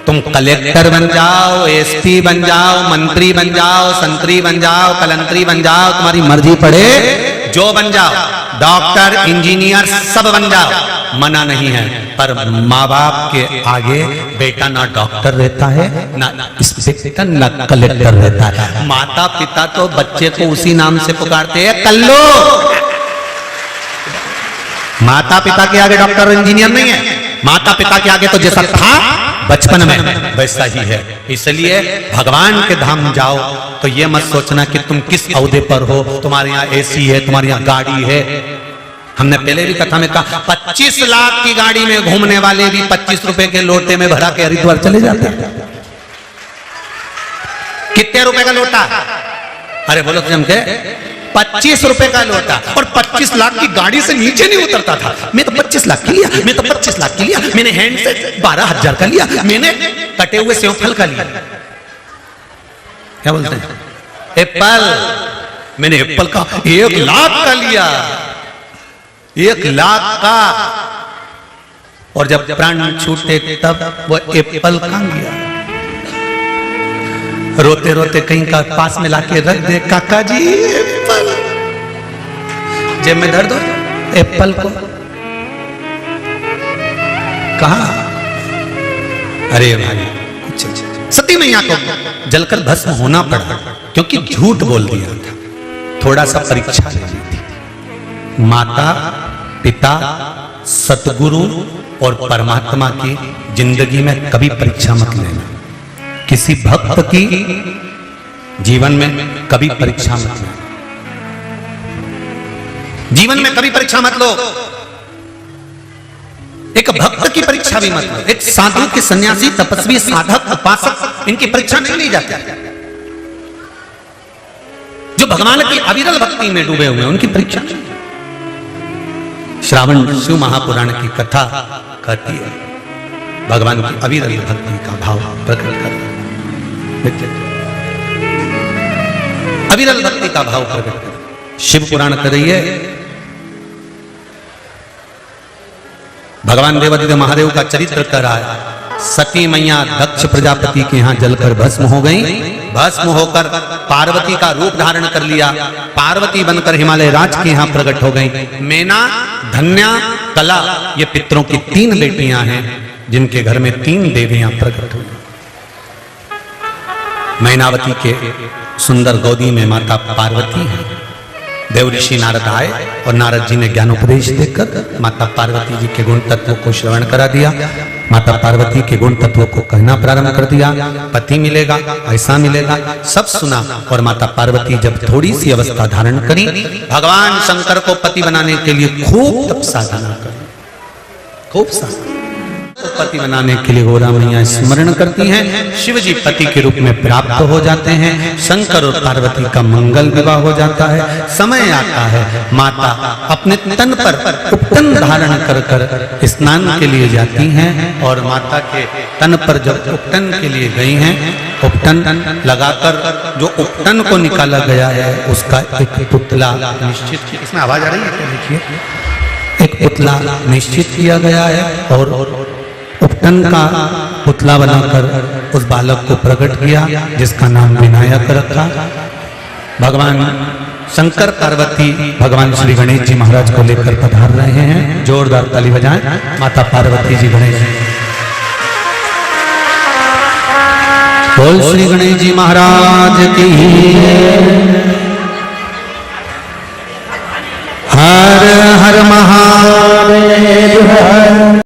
तुम कलेक्टर बन जाओ, एसपी बन जाओ, मंत्री बन जाओ, संतरी बन जाओ, कलंतरी बन जाओ, तुम्हारी मर्जी पड़े जो बन जाओ, डॉक्टर इंजीनियर सब बन जाओ, मना नहीं है। पर माँ बाप के आगे बेटा ना डॉक्टर रहता है, ना इंस्पेक्टर, ना कलेक्टर रहता है। माता पिता तो बच्चे को उसी नाम से पुकारते हैं, कल्लो। माता पिता के आगे डॉक्टर इंजीनियर नहीं है, माता पिता के आगे तो जैसा था बचपन में वैसा ही है। इसलिए भगवान के धाम जाओ तो ये मत सोचना कि तुम किस ओहदे पर हो, तुम्हारे यहाँ एसी है, तुम्हारे यहाँ गाड़ी है। हमने पहले भी कथा में कहा 25 लाख की गाड़ी में घूमने वाले भी 25 रुपए के लोटे में भरा के हरिद्वार चले जाते हैं। कितने रुपए का लोटा? अरे बोलो तुम के 25 रुपए का लोटा, और 25 लाख की गाड़ी से नीचे नहीं उतरता था। मैं तो 25 लाख की लिया, मैं तो 25 लाख की लिया, मैंने हैंड से 12,000 का लिया, मैंने कटे हुए सेव फल का लिया। क्या बोलते हैं? एप्पल, मैंने एप्पल का 1 लाख का लिया, 1 लाख का। और जब प्राण छूटे तब वो एप्पल का लिया। रोते रोते कहीं का पास में लाके रख दे, काका जी एप्पल, जेब में धर दो एप्पल को। कहा? अरे भाई, सती मैया को जलकर भस्म होना पड़ा क्योंकि झूठ बोल दिया था। थोड़ा सा परीक्षा ले ली थी। माता पिता सतगुरु और परमात्मा की जिंदगी में कभी परीक्षा मत लेना। किसी भक्त की जीवन में कभी परीक्षा मत लो, जीवन में कभी परीक्षा मत लो। एक भक्त की परीक्षा भी मत लो। एक साधु के सन्यासी तपस्वी साधक उपासक इनकी परीक्षा नहीं ली जाती। जो भगवान की अविरल भक्ति में डूबे हुए हैं उनकी परीक्षा। श्रावण शिव महापुराण की कथा कहती है भगवान की अविरल भक्ति का भाव प्रकट कर, अविरल भक्ति का भाव प्रकट कर। शिव पुराण कर रही है, भगवान देवादिदेव महादेव का चरित्र कर रहा है। सती मैया दक्ष प्रजापति के यहाँ जलकर भस्म हो गई। भस्म होकर पार्वती का रूप धारण कर लिया। पार्वती बनकर हिमालय राज के यहाँ प्रकट हो गई। मेना, धन्या, कला ये पितरों की 3 बेटियां हैं जिनके घर में 3 देवियां प्रकट हुई। मैनावती के सुंदर गोदी में माता पार्वती है। देव ऋषि नारद आए और नारद जी ने ज्ञानोपदेश देकर माता पार्वती जी के गुण तत्वों को श्रवण करा दिया। माता पार्वती के गुण तत्वों को कहना प्रारंभ कर दिया। पति मिलेगा, ऐसा मिलेगा, सब सुना। और माता पार्वती जब थोड़ी सी अवस्था धारण करी, भगवान शंकर को पति बनाने के लिए खूब तप साधना करी, खूब साधना। पति बनाने के लिए गोरा मैया स्मरण करती हैं। शिव जी पति के रूप में प्राप्त हो जाते हैं। शंकर और पार्वती का मंगल विवाह हो जाता है। समय आता है, माता अपने तन पर उपटन धारण कर कर स्नान के लिए जाती हैं। और माता के तन पर जब उपटन के लिए गई हैं, उपटन लगाकर जो उपटन को निकाला गया है उसका एक पुतला निश्चित, इसमें आवाज आ रही है क्या? देखिए, एक पुतला निश्चित किया गया है और उपटन का पुतला बनाकर उस बालक को प्रकट किया जिसका नाम विनायक रखा। भगवान शंकर पार्वती भगवान श्री गणेश जी महाराज को लेकर पधार रहे हैं। जोरदार ताली बजाएं। माता पार्वती जी गणेश जी, बोल श्री गणेश जी महाराज की। हर हर महादेव,